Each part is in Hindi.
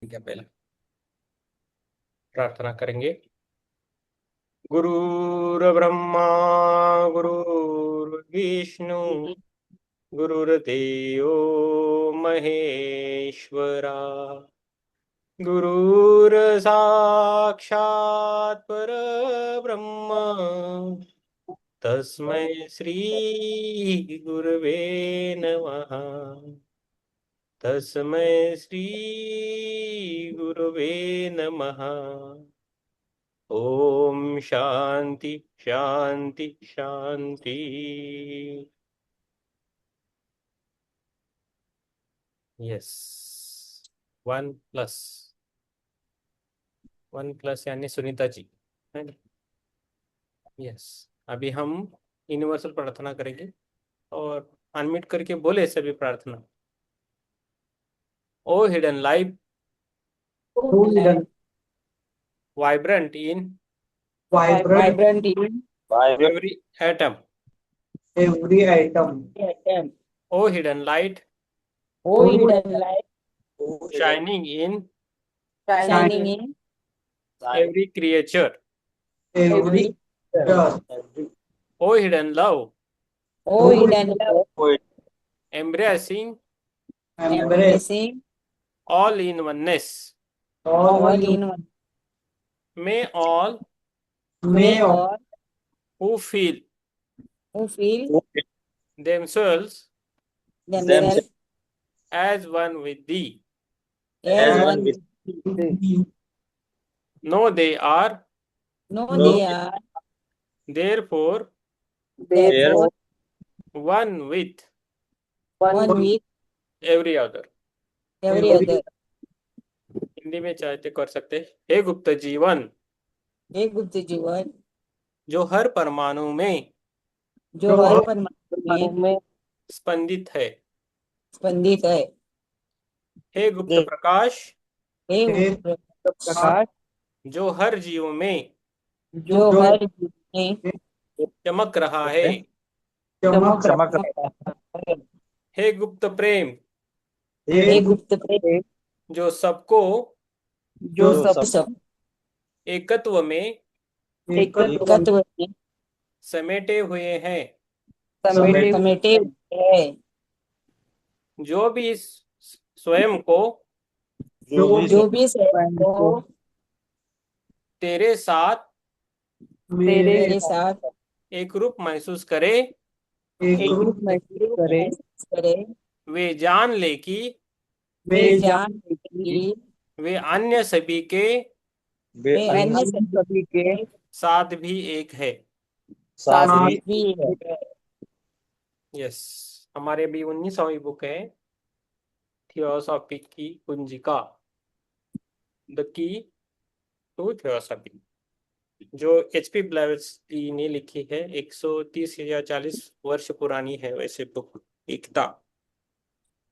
ठीक है, पहले प्रार्थना करेंगे। गुरुर्ब्रह्मा गुरुर्विष्णु गुरुर्देवो महेश्वरा गुरुर्साक्षात् परब्रह्म तस्मै श्री गुरवे नमः। तस्मै श्री गुरवे नमः। ओम शांति शांति शांति। यस, 1+, 1+ यानी सुनीता जी है ना? यस। अभी हम यूनिवर्सल प्रार्थना करेंगे और अनम्यूट करके बोले सभी प्रार्थना। O hidden life Who hidden vibrant in vibrant vibrant in every atom. every item. atom. O hidden light O Who hidden light shining in shine shining in every creature. every every year. O hidden love O Who hidden love embracing embrace embracing all in oneness. all all in in one. May all may May of all who feel who feel themselves themselves as one with thee as one with thee. be know they are No, they are therefore therefore one with one with every other। every every other. Hindi में चाहते कर सकते हैं। हे गुप्त जीवन हे गुप्त जीवन जो हर परमाणु में जो जो हर हर परमाणु में स्पंदित है। स्पंदित है। हे गुप्त प्रकाश हे है गुप्त प्रकाश प्रकाश जो हर जीव में जो जो हर जीव में चमक रहा है। चमक चमकता है। हे गुप्त प्रेम हे है गुप्त प्रेम जो सबको जो जो सब एकत्व में एकत्व एकत्व में समेटे हुए हैं। समेट समेटे हुए है। जो भी स्वयं को जो जो भी स्वयं को तेरे साथ मेरे तेरे साथ एक रूप महसूस करे एक एक रूप रूप महसूस करे वे जान ले कि वे में जान ले कि वे अन्य सभी के वे अन्य सभी के साथ भी एक है। साथ साथ भी है। यस, हमारे भी 19वीं बुक है थियोसॉफी की Kunjika, the key to theosophy, जो HP ब्लेवत्स्की ने लिखी है। 130 या 40 वर्ष पुरानी है वैसे बुक एकता।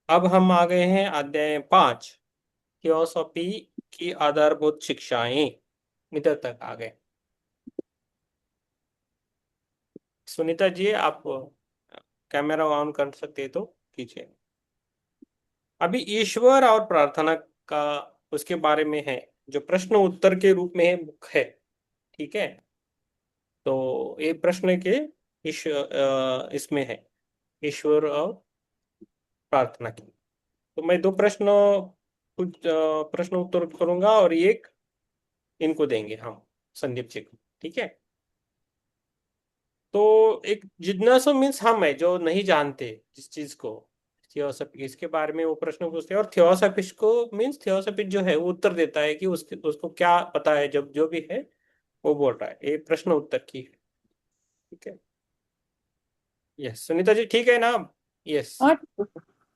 अब हम आ गए हैं अध्याय 5, थियोसॉफी की आधारभूत शिक्षाएं। इधर तक आ गए। सुनीता जी, आप कैमरा ऑन कर सकते हैं तो कीजिए। अभी ईश्वर और प्रार्थना का उसके बारे में है, जो प्रश्न उत्तर के रूप में है बुक है। ठीक है, तो ये प्रश्न के इसमें है ईश्वर और प्रार्थना की। तो मैं दो प्रश्न कुछ प्रश्न उत्तर करूंगा और एक इनको देंगे हम संदीप जी को। ठीक है, तो एक जिज्ञासु मीन्स हम है जो नहीं जानते जिस चीज को, थियोसॉफी इसके बारे में वो प्रश्न पूछते हैं, और थियोसॉफिस्ट को मीन्स थियोसॉफिस्ट जो है वो उत्तर देता है कि उसको क्या पता है, जब जो भी है वो बोल रहा है। ये प्रश्न उत्तर की है। ठीक है, यस सुनीता जी ठीक है ना? यस, और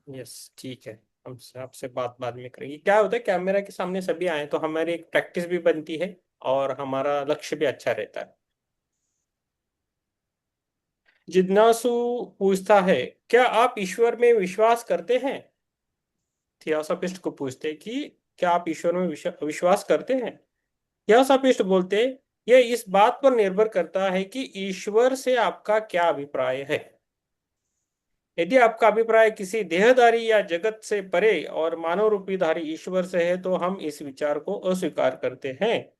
यस ठीक है। हम आपसे बात बाद में करेंगे। क्या होता है, कैमरा के सामने सभी आए तो हमारी एक प्रैक्टिस भी बनती है और हमारा लक्ष्य भी अच्छा रहता है। जिज्ञासु पूछता है, क्या आप ईश्वर में विश्वास करते हैं? थियोसॉफिस्ट को पूछते हैं कि क्या आप ईश्वर में विश्वास करते हैं? थियोसॉफिस्ट बोलते, यह इस बात पर निर्भर करता है कि ईश्वर से आपका क्या अभिप्राय है। यदि आपका अभिप्राय किसी देहधारी या जगत से परे और मानव रूपीधारी ईश्वर से है तो हम इस विचार को अस्वीकार करते हैं।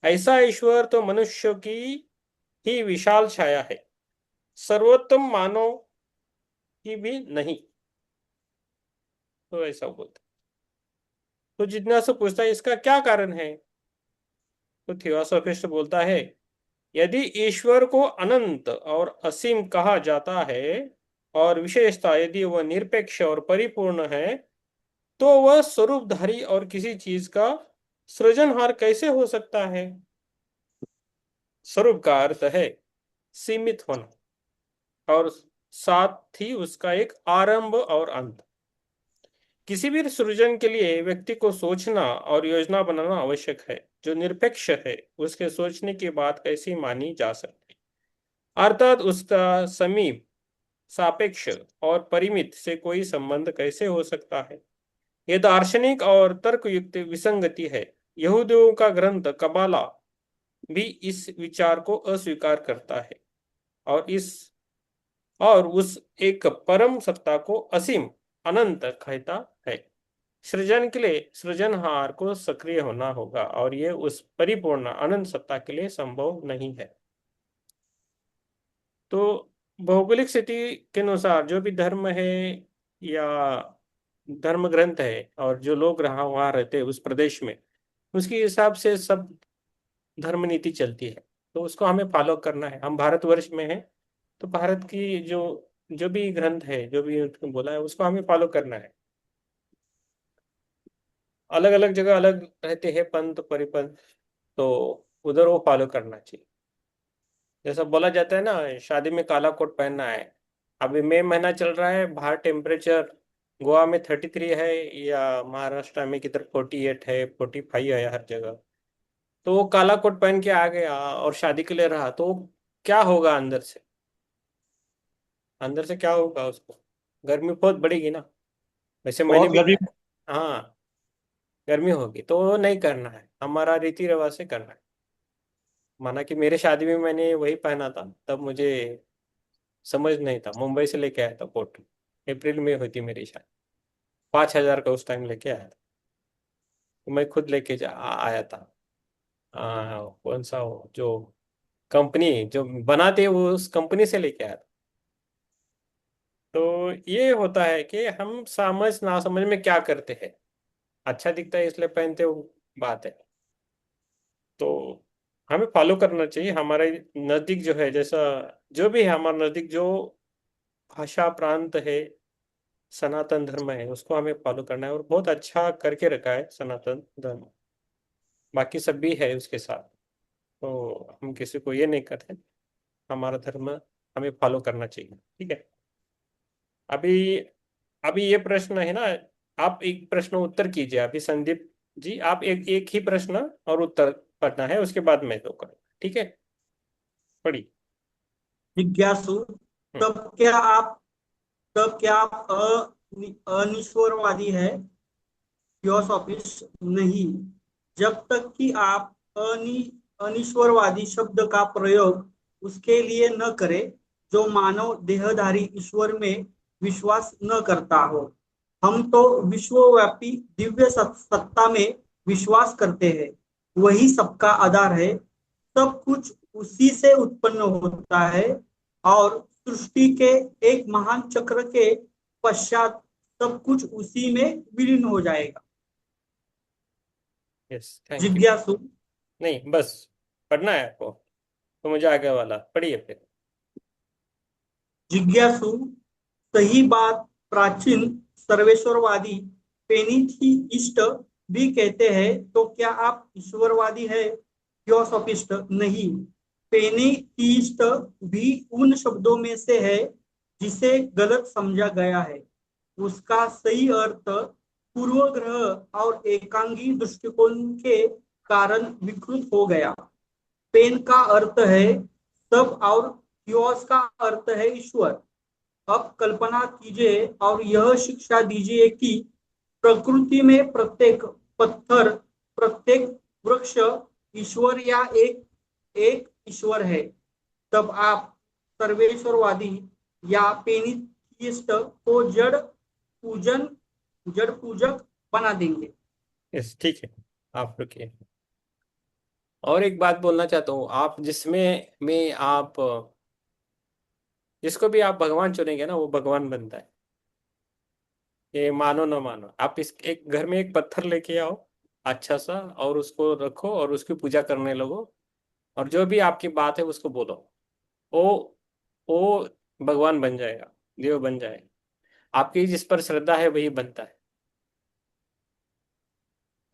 ऐसा ईश्वर तो मनुष्य की ही विशाल छाया है, सर्वोत्तम मानव की भी नहीं। तो ऐसा बोलते। तो जिज्ञासु पूछता है इसका क्या कारण है? तो थियोसॉफिस्ट बोलता है यदि ईश्वर को अनंत और असीम कहा जाता है और विशेषता यदि वह निरपेक्ष और परिपूर्ण है तो वह स्वरूपधारी और किसी चीज का सृजनहार कैसे हो सकता है? स्वरूप का अर्थ है सीमित होना और साथ ही उसका एक आरंभ और अंत। किसी भी सृजन के लिए व्यक्ति को सोचना और योजना बनाना आवश्यक है। जो निरपेक्ष है उसके सोचने की बात कैसी मानी जा सकती, अर्थात उसका समीप, सापेक्ष और परिमित से कोई संबंध कैसे हो सकता है? यह दार्शनिक और तर्कयुक्त विसंगति है। यहूदियों का ग्रंथ कबाला भी इस विचार को अस्वीकार करता है और उस एक परम सत्ता को असीम, अनंत कहता है। सृजन के लिए सृजनहार को सक्रिय होना होगा और यह उस परिपूर्ण अनंत सत्ता के लिए संभव नहीं है। तो भौगोलिक स्थिति के अनुसार जो भी धर्म है या धर्म ग्रंथ है और जो लोग रहा वहां रहते हैं उस प्रदेश में, उसके हिसाब से सब धर्म नीति चलती है। तो उसको हमें फॉलो करना है। हम भारतवर्ष में हैं तो भारत की जो जो भी ग्रंथ है, जो भी उसने बोला है, उसको हमें फॉलो करना है। अलग अलग जगह अलग रहते हैं पंथ परिपंथ, तो उधर वो फॉलो करना चाहिए। जैसा बोला जाता है ना, शादी में काला कोट पहनना है। अभी मई महीना चल रहा है, बाहर टेम्परेचर गोवा में 33 है या महाराष्ट्र में किधर 48 है, 45 है हर जगह। तो वो काला कोट पहन के आ गया और शादी के लिए रहा तो क्या होगा अंदर से? अंदर से क्या होगा उसको? गर्मी बहुत बढ़ेगी ना। वैसे मैंने बहुत भी, गर्मी। हाँ, गर्मी होगी तो वो नहीं करना है, हमारा रीति रिवाज से करना है। माना कि मेरे शादी में मैंने वही पहना था, तब मुझे समझ नहीं था, मुंबई से लेके आया था कोट। अप्रैल में हुई थी मेरी शादी, 5,000 का उस टाइम लेके आया था। तो मैं खुद लेके आया था। कौन सा वो जो कंपनी जो बनाते हैं वो उस कंपनी से लेके आया था। तो ये होता है कि हम समझ ना समझ में क्या करते हैं। अच्छा दिखता है इसलिए पहनते हो, बात है। तो हमें फॉलो करना चाहिए। हमारे नजदीक जो है, जैसा जो भी है हमारे नजदीक, जो भाषा प्रांत है, सनातन धर्म है, उसको हमें फॉलो करना है और बहुत अच्छा करके रखा है सनातन धर्म। बाकी सब भी है उसके साथ। तो हम किसी को ये नहीं करते, हमारा धर्म हमें फॉलो करना चाहिए। ठीक है। अभी अभी ये प्रश्न है ना, आप एक प्रश्न उत्तर कीजिए अभी संदीप जी। आप एक एक ही प्रश्न और उत्तर पढ़ना है, उसके बाद मैं दो करूँ। ठीक है, पढ़िए। जिज्ञासु, हम्म। तब क्या आप तब क्या आप अनिश्वरवादी है? थियोसॉफिस्ट, नहीं, जब तक कि आप अनिश्वरवादी शब्द का प्रयोग उसके लिए न करें जो मानव देहधारी ईश्वर में विश्वास न करता हो। हम तो विश्वव्यापी दिव्य सत्ता में विश्वास करते हैं, वही सबका आधार है। सब कुछ उसी से उत्पन्न होता है और सृष्टि के एक महान चक्र के पश्चात सब कुछ उसी में विलीन हो जाएगा। Yes, thank you. जिज्ञासु, नहीं, बस पढ़ना है आपको तो मुझे आगे वाला पढ़िए फिर। जिज्ञासु, सही बात। प्राचीन सर्वेश्वरवादी पेनीथीइस्ट भी कहते हैं, तो क्या आप ईश्वरवादी है? थियोसॉफिस्ट, नहीं, पेनीथीइस्ट भी उन शब्दों में से है जिसे गलत समझा गया है। उसका सही अर्थ पूर्वग्रह और एकांगी दृष्टिकोण के कारण विकृत हो गया। पेन का अर्थ है सब और थियोस का अर्थ है ईश्वर। अब कल्पना कीजिए और यह शिक्षा दीजिए कि प्रकृति में प्रत्येक पत्थर, प्रत्येक वृक्ष ईश्वर या एक एक ईश्वर है। तब आप सर्वेश्वरवादी या इष्ट को जड़ पूजक बना देंगे। यस, ठीक है। आप रुकिए। और एक बात बोलना चाहता हूँ, आप जिसमें में आप जिसको भी आप भगवान चुनेंगे ना, वो भगवान बनता है। ये मानो ना मानो, आप इस एक घर में एक पत्थर लेके आओ अच्छा सा, और उसको रखो और उसकी पूजा करने लगो, और जो भी आपकी बात है उसको बोलो, वो वो भगवान बन जाएगा, देव बन जाएगा। आपकी जिस पर श्रद्धा है वही बनता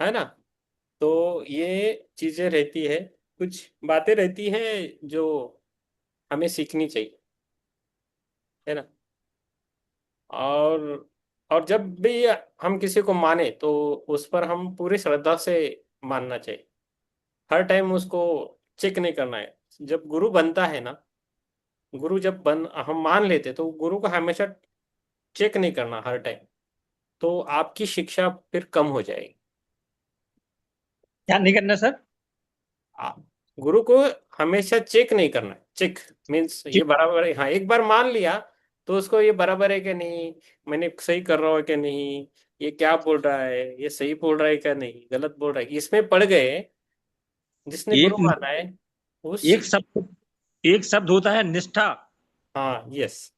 है ना। तो ये चीजें रहती है, कुछ बातें रहती है जो हमें सीखनी चाहिए, है ना। और और जब भी हम किसी को माने तो उस पर हम पूरी श्रद्धा से मानना चाहिए। हर टाइम उसको चेक नहीं करना है। जब गुरु बनता है ना, गुरु जब बन हम मान लेते तो गुरु को हमेशा चेक नहीं करना हर टाइम, तो आपकी शिक्षा फिर कम हो जाएगी। क्या नहीं करना सर? आप गुरु को हमेशा चेक नहीं करना है। चेक मीन्स ये बराबर है, हाँ एक बार मान लिया तो उसको ये बराबर है कि नहीं, मैंने सही कर रहा हूँ कि नहीं, ये क्या बोल रहा है, ये सही बोल रहा है क्या नहीं, गलत बोल रहा है, इसमें पड़ गए। जिसने गुरु एक माना है उस, एक शब्द होता है निष्ठा। हाँ यस,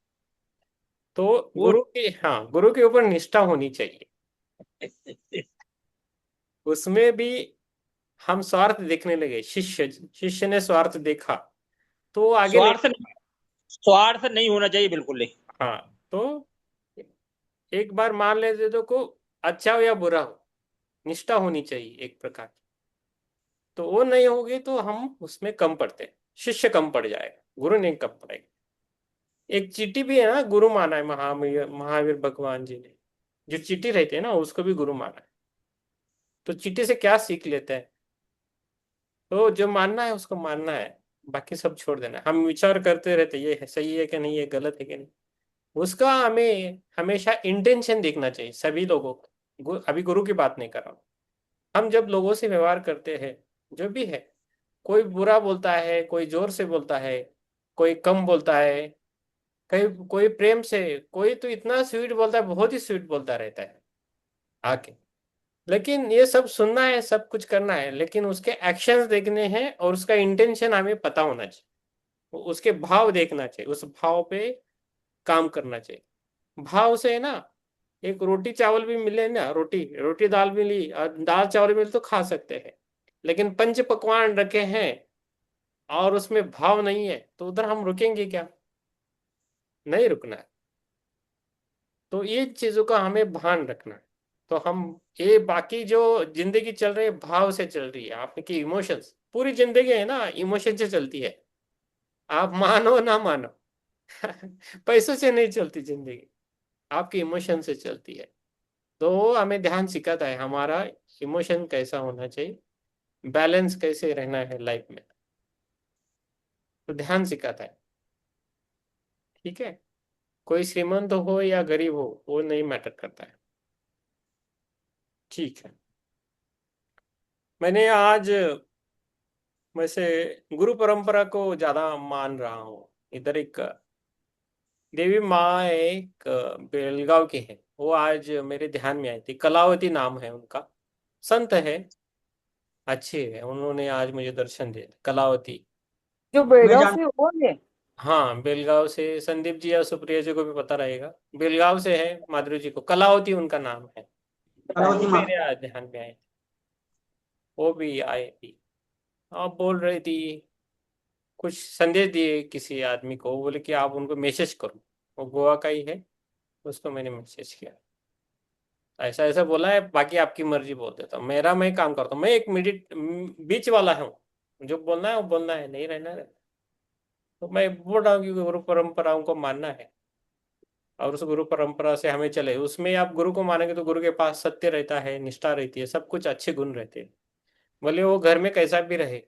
तो वो गुरु की, हाँ गुरु के ऊपर निष्ठा होनी चाहिए। उसमें भी हम स्वार्थ देखने लगे, शिष्य शिष्य ने स्वार्थ देखा तो वो आगे नहीं। स्वार्थ स्वार्थ नहीं होना चाहिए बिल्कुल नहीं। हाँ, तो एक बार मान लेते तो को अच्छा हो या बुरा हो, निष्ठा होनी चाहिए एक प्रकार की। तो वो नहीं होगी तो हम उसमें कम पड़ते हैं, शिष्य कम पड़ जाएगा, गुरु नहीं कम पड़ेगा। एक चींटी भी है ना, गुरु माना है महावीर महावीर भगवान जी ने। जो चींटी रहते हैं ना उसको भी गुरु माना है। तो चींटी से क्या सीख लेते हैं, तो जो मानना है उसको मानना है, बाकी सब छोड़ देना है। हम विचार करते रहते ये है सही है कि नहीं, ये गलत है कि नहीं। उसका हमें हमेशा इंटेंशन देखना चाहिए सभी लोगों को। अभी गुरु की बात नहीं कर रहा हूँ। हम जब लोगों से व्यवहार करते हैं, जो भी है, कोई बुरा बोलता है, कोई जोर से बोलता है, कोई कम बोलता है, कहीं कोई प्रेम से, कोई तो इतना स्वीट बोलता है, बहुत ही स्वीट बोलता रहता है आके। लेकिन ये सब सुनना है, सब कुछ करना है, लेकिन उसके एक्शंस देखने हैं और उसका इंटेंशन हमें पता होना चाहिए। उसके भाव देखना चाहिए, उस भाव पे काम करना चाहिए। भाव से ना, एक रोटी चावल भी मिले ना, रोटी रोटी दाल मिली और दाल चावल मिले तो खा सकते हैं। लेकिन पंच पकवान रखे हैं और उसमें भाव नहीं है तो उधर हम रुकेंगे क्या? नहीं रुकना है। तो ये चीजों का हमें भान रखना है। तो हम, ये बाकी जो जिंदगी चल रही है भाव से चल रही है, आपकी इमोशंस, पूरी जिंदगी है ना इमोशन से चलती है। आप मानो ना मानो। पैसों से नहीं चलती जिंदगी, आपकी इमोशन से चलती है। तो हमें ध्यान सिखाता है हमारा इमोशन कैसा होना चाहिए, बैलेंस कैसे रहना है लाइफ में, तो ध्यान सिखाता है। ठीक है, कोई श्रीमंत हो या गरीब हो वो नहीं मैटर करता है। ठीक है। मैंने आज वैसे गुरु परंपरा को ज्यादा मान रहा हूँ। इधर एक देवी माँ है, एक बेलगांव की है, वो आज मेरे ध्यान में आई थी। कलावती नाम है उनका, संत है, अच्छे है। उन्होंने आज मुझे दर्शन दिए, कलावती। जो मैं बेलगांव जान से वो है। हाँ, बेलगांव से संदीप जी या सुप्रिया जी को भी पता रहेगा। बेलगांव से है, माधुरी जी को कलावती उनका नाम है। वो कलावती माँ। मेरे आज ध्यान में आए, वो भी आए थी। आप बोल रही थी, कुछ संदेश दिए किसी आदमी को, बोले कि आप उनको मैसेज करो, वो गोवा का ही है, उसको मैंने मैसेज किया। ऐसा ऐसा बोला है, बाकी आपकी मर्जी बोल देता हूँ। मेरा मैं काम करता हूँ, मैं एक मिडिट बीच वाला हूँ, जो बोलना है वो बोलना है, नहीं रहना है। तो मैं बोल रहा हूँ कि गुरु परंपराओं को मानना है और उस गुरु परंपरा से हमें चले। उसमें आप गुरु को मानेंगे तो गुरु के पास सत्य रहता है, निष्ठा रहती है, सब कुछ अच्छे गुण रहते हैं, भले वो घर में कैसा भी रहे।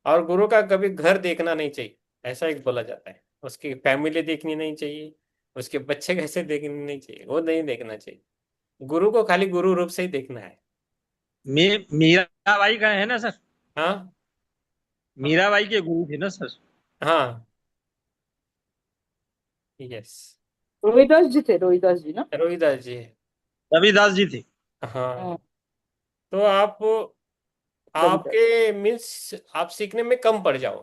और गुरु का कभी घर देखना नहीं चाहिए, ऐसा एक बोला जाता है। उसकी फैमिली देखनी नहीं चाहिए, उसके बच्चे कैसे देखने नहीं चाहिए, वो नहीं देखना चाहिए। गुरु को खाली गुरु रूप से ही देखना है। मीरा बाई का है ना सर? हाँ मीरा बाई के गुरु थे ना सर? हाँ, यस, रोहिदास जी थे, रोहिदास जी ना। रोहिदास जी है। रविदास जी थे। हाँ, हाँ, तो आप रविदास। आपके मीन्स आप सीखने में कम पड़ जाओ।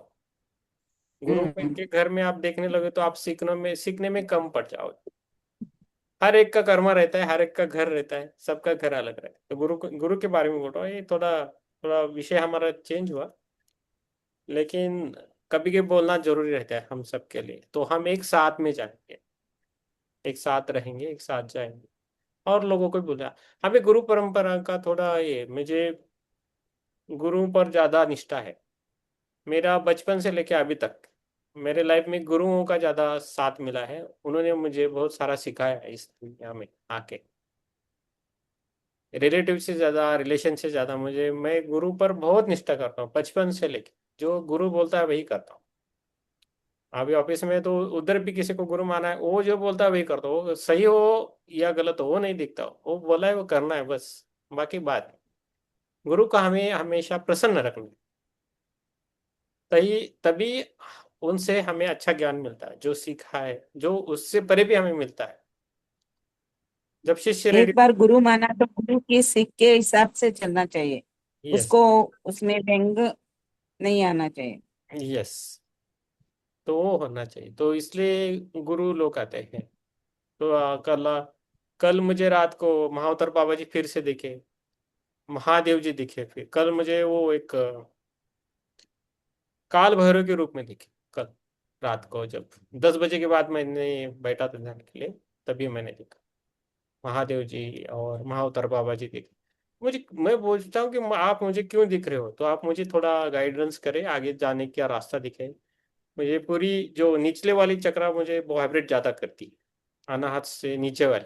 गुरु हम्म। के घर में आप देखने लगे तो आप सीखने में कम पड़ जाओ। हर एक का कर्मा रहता है, हर एक का घर रहता है, सबका घर अलग रहता है। तो गुरु के बारे में बोल रहा हूँ, ये थोड़ा थोड़ा विषय हमारा चेंज हुआ, लेकिन कभी के बोलना जरूरी रहता है हम सबके लिए। तो हम एक साथ में जाएंगे, एक साथ रहेंगे, एक साथ जाएंगे, और लोगों को भी बोला। हमें गुरु परंपरा का थोड़ा ये, मुझे गुरु पर ज्यादा निष्ठा है। मेरा बचपन से लेके अभी तक मेरे लाइफ में गुरुओं का ज्यादा साथ मिला है। उन्होंने मुझे बहुत सारा सिखाया है इस दुनिया में आके। रिलेटिव से ज्यादा, रिलेशन से ज्यादा मुझे, मैं गुरु पर बहुत निष्ठा करता हूँ बचपन से लेके। जो गुरु बोलता है वही करता हूँ। अभी ऑफिस में तो उधर भी किसी को गुरु माना है, वो जो बोलता है वही करता हूँ। वो सही हो या गलत हो वो नहीं दिखता, वो बोला है वो करना है बस। बाकी बात नहीं। गुरु का हमें हमेशा प्रसन्न रखना है। तभी तभी उनसे हमें अच्छा ज्ञान मिलता है, जो सीखा है, जो उससे परे भी हमें मिलता है। जब शिष्य रेडी। एक बार गुरु माना तो गुरु की सीख के हिसाब से चलना चाहिए। यस, उसको उसमें व्यंग नहीं आना चाहिए। यस, तो वो होना चाहिए, तो इसलिए गुरु लोग आते हैं। तो कल मुझे रात को महाअवतार बाबा जी फिर से दिखे, महादेव जी दिखे। फिर कल मुझे वो एक काल भैरव के रूप में दिखे। कल रात को जब 10 बजे के बाद मैंने बैठा था ध्यान के लिए, तभी मैंने देखा महादेव जी और महाअवतार बाबा जी दिखे मुझे। मैं पूछता हूँ कि आप मुझे क्यों दिख रहे हो, तो आप मुझे थोड़ा गाइडेंस करें, आगे जाने का रास्ता दिखे। मुझे पूरी जो निचले वाली चक्रा मुझे वाइब्रेट ज्यादा करती है, अनाहत से नीचे वाली,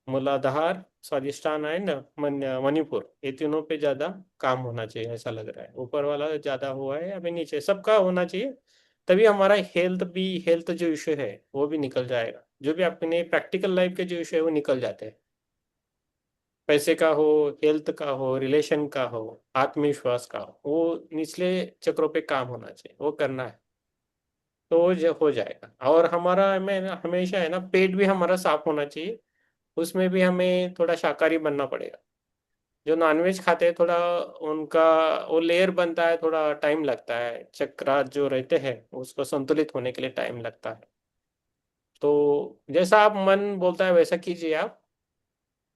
मूलाधार, स्वादिष्ठान एंड मणिपुर, ये तीनों पे ज्यादा काम होना चाहिए ऐसा लग रहा है। ऊपर वाला ज्यादा हुआ है, अभी नीचे सबका होना चाहिए। तभी हमारा हेल्थ जो इश्यू है वो भी निकल जाएगा। जो भी अपने प्रैक्टिकल लाइफ के जो इश्यू है वो निकल जाते हैं। पैसे का हो, हेल्थ का हो, रिलेशन का हो, आत्मविश्वास का हो, वो निचले चक्रों पे काम होना चाहिए, वो करना है। तो वो हो जाएगा। और हमारा, मैं हमेशा है ना, पेट भी हमारा साफ होना चाहिए। उसमें भी हमें थोड़ा शाकाहारी बनना पड़ेगा। जो नॉनवेज खाते हैं थोड़ा, उनका वो लेयर बनता है, थोड़ा टाइम लगता है, चक्रा जो रहते हैं उसको संतुलित होने के लिए टाइम लगता है। तो जैसा आप मन बोलता है वैसा कीजिए आप,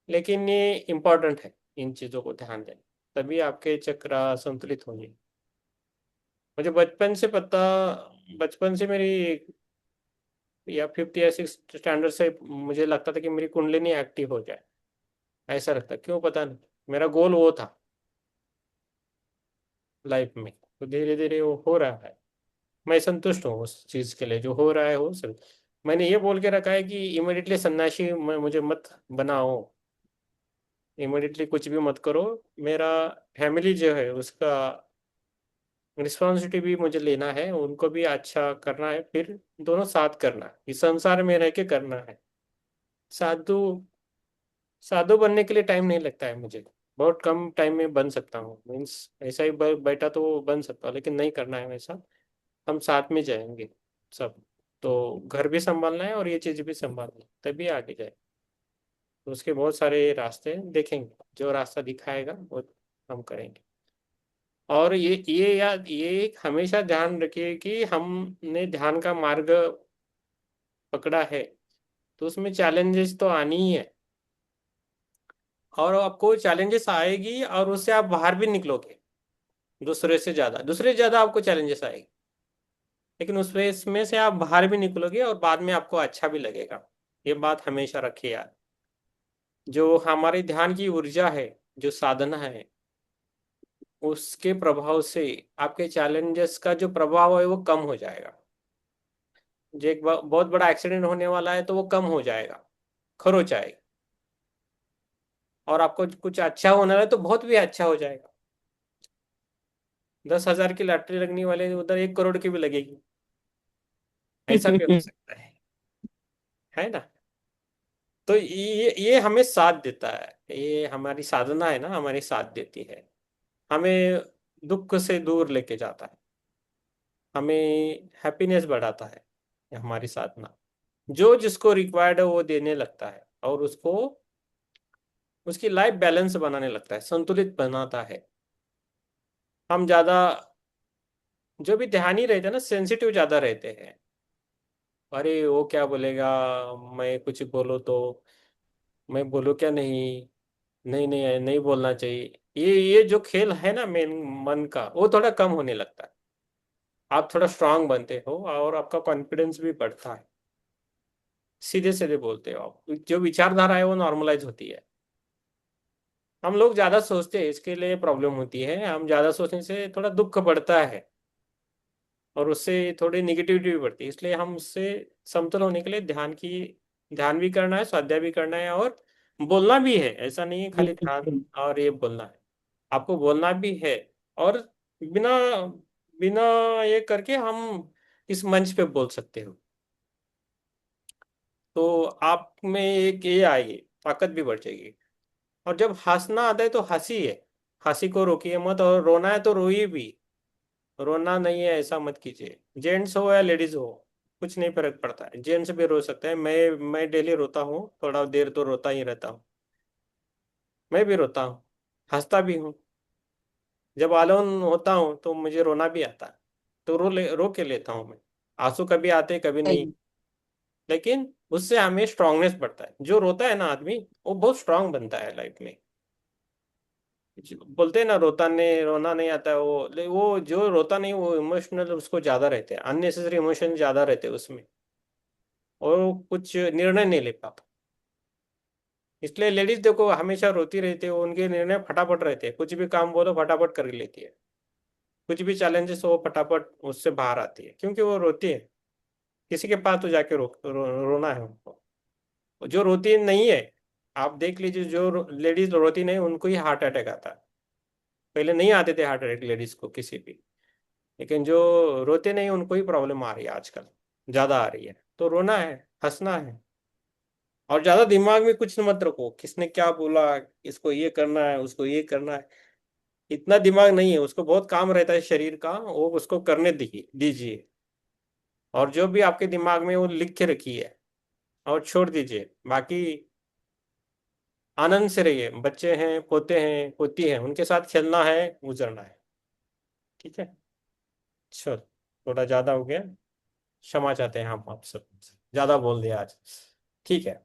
लेकिन ये इम्पोर्टेंट है इन चीज़ों को ध्यान देना, तभी आपके चक्रा संतुलित होंगे। मुझे बचपन से मेरी, या 5th या 6th स्टैंडर्ड से मुझे लगता था कि मेरी कुंडलिनी एक्टिव हो जाए। ऐसा लगता, क्यों पता नहीं, मेरा गोल वो था लाइफ में। तो धीरे धीरे वो हो रहा है। मैं संतुष्ट हूँ उस चीज के लिए, जो हो रहा है वो सब। मैंने ये बोल के रखा है कि इमिडिएटली सन्यासी मुझे मत बनाओ, इमिडिएटली कुछ भी मत करो। मेरा फैमिली जो है उसका रिस्पॉन्सिबिलिटी भी मुझे लेना है, उनको भी अच्छा करना है, फिर दोनों साथ करना है, इस संसार में रह के करना है। साधु साधु बनने के लिए टाइम नहीं लगता है मुझे। बहुत कम टाइम में बन सकता हूँ, मीन्स ऐसा ही बैठा तो बन सकता हूँ, लेकिन नहीं करना है वैसा। हम साथ में जाएंगे सब। तो घर भी संभालना है और ये चीज भी संभालना है, तभी आगे जाए। तो उसके बहुत सारे रास्ते देखेंगे, जो रास्ता दिखाएगा वो हम करेंगे। और ये याद, ये हमेशा ध्यान रखिए कि हमने ध्यान का मार्ग पकड़ा है, तो उसमें चैलेंजेस तो आनी ही है। और आपको चैलेंजेस आएगी और उससे आप बाहर भी निकलोगे। दूसरे से ज्यादा आपको चैलेंजेस आएगी, लेकिन उसमें से आप बाहर भी निकलोगे और बाद में आपको अच्छा भी लगेगा। ये बात हमेशा रखिए यार। जो हमारे ध्यान की ऊर्जा है, जो साधना है, उसके प्रभाव से आपके चैलेंजेस का जो प्रभाव है वो कम हो जाएगा। जो एक बहुत बड़ा एक्सीडेंट होने वाला है तो वो कम हो जाएगा, खरोच आएगी। और आपको कुछ अच्छा होना है तो बहुत भी अच्छा हो जाएगा। 10,000 की लॉटरी लगने वाले उधर 1 करोड़ की भी लगेगी, ऐसा भी हो सकता है ना। तो ये हमें साथ देता है, ये हमारी साधना है ना, हमारी साथ देती है। हमें दुख से दूर लेके जाता है, हमें हैप्पीनेस बढ़ाता है, ये हमारी साधना। जो जिसको रिक्वायर्ड है वो देने लगता है और उसको उसकी लाइफ बैलेंस बनाने लगता है, संतुलित बनाता है। हम ज्यादा, जो भी ध्यानी रहते हैं ना, सेंसिटिव ज्यादा रहते हैं। अरे वो क्या बोलेगा, मैं कुछ बोलो तो, मैं बोलूँ क्या नहीं, नहीं नहीं नहीं बोलना चाहिए, ये जो खेल है ना मेन मन का, वो थोड़ा कम होने लगता है। आप थोड़ा स्ट्रांग बनते हो और आपका कॉन्फिडेंस भी बढ़ता है। सीधे सीधे बोलते हो आप, जो विचारधारा है वो नॉर्मलाइज होती है। हम लोग ज्यादा सोचते हैं, इसके लिए प्रॉब्लम होती है। हम ज्यादा सोचने से थोड़ा दुख बढ़ता है और उससे थोड़ी निगेटिविटी भी बढ़ती है। इसलिए हम उससे समतल होने के लिए ध्यान भी करना है, स्वाध्याय भी करना है, और बोलना भी है। ऐसा नहीं है खाली ध्यान और ये बोलना है, आपको बोलना भी है। और बिना बिना ये करके हम इस मंच पे बोल सकते हो, तो आप में एक ये आएगी, ताकत भी बढ़ जाएगी। और जब हंसना आता है तो हंसी है, हंसी को रोकिए मत, और रोना है तो रोइए भी। रोना नहीं है ऐसा मत कीजिए, जेंट्स हो या लेडीज हो, कुछ नहीं फर्क पड़ता है। जेंट्स भी रो सकते हैं, मैं डेली रोता हूँ, थोड़ा देर तो रोता ही रहता हूँ। मैं भी रोता हूँ, हंसता भी हूँ। जब अलोन होता हूँ तो मुझे रोना भी आता है, तो रो के लेता हूँ मैं। आंसू कभी आते कभी नहीं, सही। लेकिन उससे हमें स्ट्रांगनेस बढ़ता है। जो रोता है ना आदमी, वो बहुत स्ट्रांग बनता है लाइफ में। बोलते हैं ना, रोना नहीं आता है, वो जो रोता नहीं, वो इमोशनल उसको ज्यादा रहते हैं, अननेसेसरी इमोशन ज्यादा रहते हैं उसमें, और वो कुछ निर्णय नहीं ले पाता। इसलिए लेडीज देखो हमेशा रोती रहती है, उनके निर्णय फटाफट रहते हैं, कुछ भी काम बोलो फटाफट कर लेती है। कुछ भी चैलेंजेस हो फटाफट उससे बाहर आती है, क्योंकि वो रोती है। किसी के पास तो जाके रोना है उनको। जो रोती नहीं है, आप देख लीजिए, जो लेडीज रोती नहीं उनको ही हार्ट अटैक आता है। पहले नहीं आते थे हार्ट अटैक लेडीज को किसी भी, लेकिन जो रोते नहीं उनको ही प्रॉब्लम आ रही है आजकल, ज्यादा आ रही है। तो रोना है, हंसना है, और ज्यादा दिमाग में कुछ मत रखो, किसने क्या बोला, इसको ये करना है, उसको ये करना है। इतना दिमाग नहीं है उसको, बहुत काम रहता है शरीर का, वो उसको करने दीजिए। और जो भी आपके दिमाग में वो लिख के रखिए और छोड़ दीजिए। बाकी आनंद से रहिए, बच्चे हैं, पोते हैं, पोती है, उनके साथ खेलना है, गुजरना है। ठीक है, चलो, थोड़ा ज्यादा हो गया, क्षमा चाहते हैं हम आप सब, ज्यादा बोल दिया आज। ठीक है,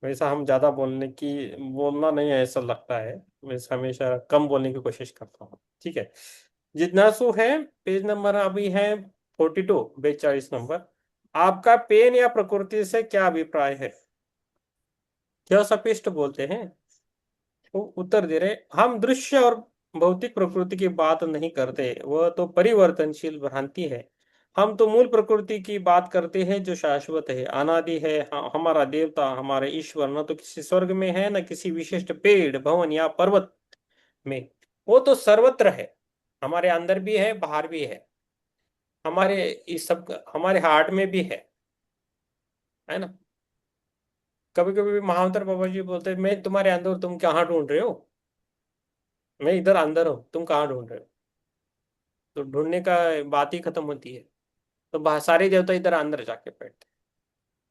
वैसा हम ज्यादा बोलना नहीं है ऐसा लगता है। वैसे हमेशा कम बोलने की कोशिश करता हूँ। ठीक है, जिज्ञासु है, पेज नंबर अभी है 42, 42 नंबर। आपका पेन या प्रकृति से क्या अभिप्राय है? थियोसॉफिस्ट बोलते हैं, वो उत्तर दे रहे, हम दृश्य और भौतिक प्रकृति की बात नहीं करते, वह तो परिवर्तनशील भ्रांति है। हम तो मूल प्रकृति की बात करते हैं जो शाश्वत है, अनादि है। हमारा देवता, हमारे ईश्वर न तो किसी स्वर्ग में है, न किसी विशिष्ट पेड़, भवन या पर्वत में। वो तो सर्वत्र है, हमारे अंदर भी है, बाहर भी है, हमारे इस सब हमारे हार्ट में भी है ना। कभी कभी महावतर बाबा जी बोलते हैं, मैं तुम्हारे अंदर हूं, तुम कहाँ ढूंढ रहे हो? मैं इधर अंदर हूँ, तुम कहाँ ढूंढ रहे हो? तो ढूंढने का बात ही खत्म होती है। तो सारे देवता इधर अंदर जाके बैठते।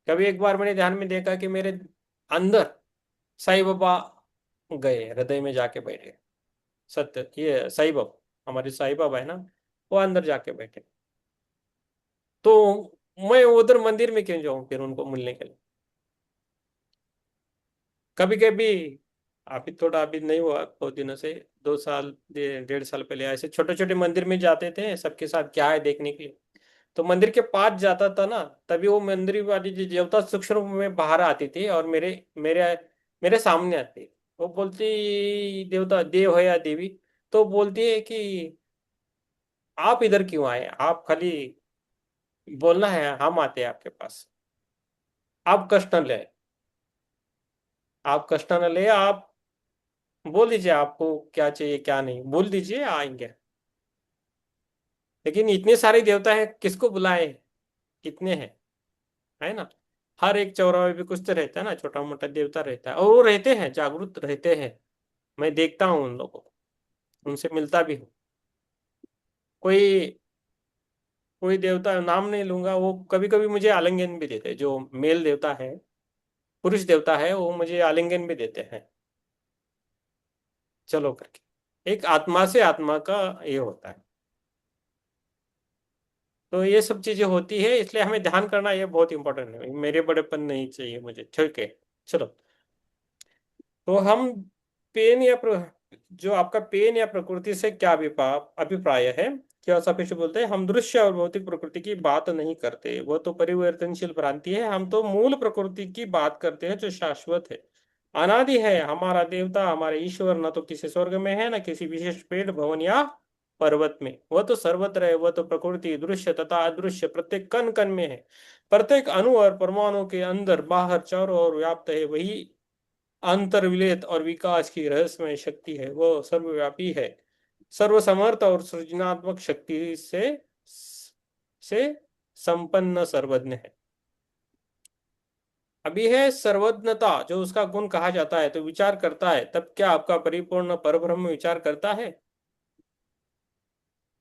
कभी एक बार मैंने ध्यान में देखा कि मेरे अंदर साईं बाबा गए, हृदय में जाके बैठे। सत्य, ये साईं बाबा, हमारे साईं बाबा है ना, वो अंदर जाके बैठे। तो मैं उधर मंदिर में क्यों जाऊं फिर उनको मिलने के लिए? कभी कभी, अभी थोड़ा, अभी नहीं हुआ बहुत दिनों से, 2 साल 1.5 साल पहले ऐसे छोटे छोटे मंदिर में जाते थे सबके साथ, क्या है देखने के लिए। तो मंदिर के पास जाता था ना, तभी वो मंदिर वाली जो देवता सूक्ष्म रूप में बाहर आती थी और मेरे मेरे मेरे सामने आती। वो बोलती, देवता देव है या देवी, तो बोलती है कि आप इधर क्यों आए, आप खाली बोलना है, हम आते हैं आपके पास। आप कष्ट न ले, आप कष्ट न ले, आप बोल दीजिए आपको क्या चाहिए क्या नहीं, बोल दीजिए आएंगे। लेकिन इतने सारे देवता हैं, किसको बुलाए, कितने हैं, है ना। हर एक चौराहे पे कुछ तो रहता है ना, छोटा मोटा देवता रहता है, और वो रहते हैं, जागरूक रहते हैं। मैं देखता हूँ उन लोगों को, उनसे मिलता भी हूँ। कोई कोई देवता नाम नहीं लूंगा, वो कभी कभी मुझे आलिंगन भी देते हैं, जो मेल देवता है, पुरुष देवता है, वो मुझे आलिंगन भी देते हैं, चलो करके। एक आत्मा से आत्मा का ये होता है। तो ये सब चीजें होती है, इसलिए हमें ध्यान करना ये बहुत इंपॉर्टेंट है। मेरे बड़ेपन नहीं चाहिए मुझे, ठीक है। चलो, तो हम पेन जो आपका पेन या प्रकृति से क्या अभिप्राय है, क्या सापेक्ष बोलते हैं। हम दृश्य और भौतिक प्रकृति की बात नहीं करते, वो तो परिवर्तनशील भ्रांति है। हम तो मूल प्रकृति की बात करते हैं जो शाश्वत है, अनादि है। हमारा देवता, हमारे ईश्वर न तो किसी स्वर्ग में है, न किसी विशेष पेड़, भवन या पर्वत में। वह तो सर्वत्र है, वह तो प्रकृति दृश्य तथा अदृश्य प्रत्येक कण कण में है, प्रत्येक अणु और परमाणु के अंदर बाहर चारों ओर व्याप्त है। वही अंतर्विलेत और विकास की रहस्यमय शक्ति है, वो सर्वव्यापी है, सर्वसमर्थ और सृजनात्मक शक्ति से संपन्न सर्वज्ञ है। अभी है सर्वज्ञता, जो उसका गुण कहा जाता है। तो विचार करता है, तब क्या आपका परिपूर्ण परब्रह्म विचार करता है?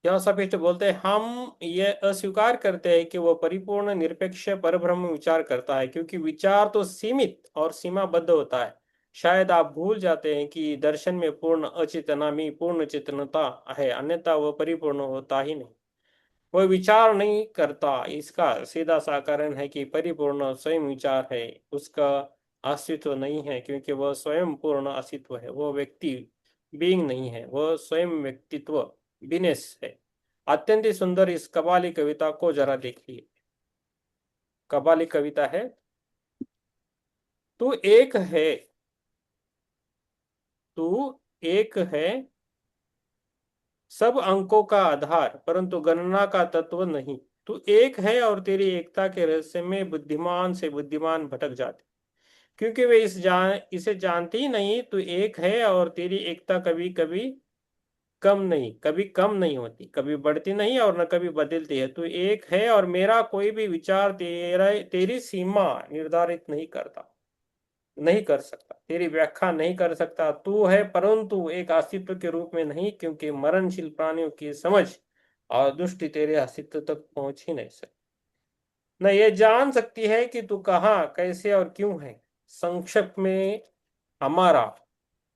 यह सपिष्ट बोलते हैं, हम ये अस्वीकार करते हैं कि वह परिपूर्ण निरपेक्ष परब्रह्म विचार करता है, क्योंकि विचार तो सीमित और सीमाबद्ध होता है। शायद आप भूल जाते हैं कि दर्शन में पूर्ण अचेतना में पूर्ण चेतनता है, अन्यथा वह परिपूर्ण होता ही नहीं। वह विचार नहीं करता, इसका सीधा सा कारण है कि परिपूर्ण स्वयं विचार है, उसका अस्तित्व नहीं है, क्योंकि वह स्वयं पूर्ण अस्तित्व है। वह व्यक्ति बीइंग नहीं है, वह स्वयं व्यक्तित्व बीनेस है। अत्यंत ही सुंदर इस कव्वाली कविता को जरा देखिए। कव्वाली कविता है, तू एक है, तू एक है, सब अंकों का आधार, परंतु गणना का तत्व नहीं। तू एक है और तेरी एकता के रहस्य में बुद्धिमान से बुद्धिमान भटक जाते, क्योंकि वे इसे जानते ही नहीं। तू एक है और तेरी एकता कभी कम नहीं होती, कभी बढ़ती नहीं और न कभी बदलती है। तू एक है और मेरा कोई भी विचार तेरी सीमा निर्धारित नहीं कर सकता, तेरी व्याख्या नहीं कर सकता। तू है परंतु एक अस्तित्व के रूप में नहीं, क्योंकि मरणशील प्राणियों की समझ और दृष्टि तेरे अस्तित्व तक पहुंच ही नहीं सकती, न ये जान सकती है कि तू कहाँ, कैसे और क्यों है। संक्षेप में, हमारा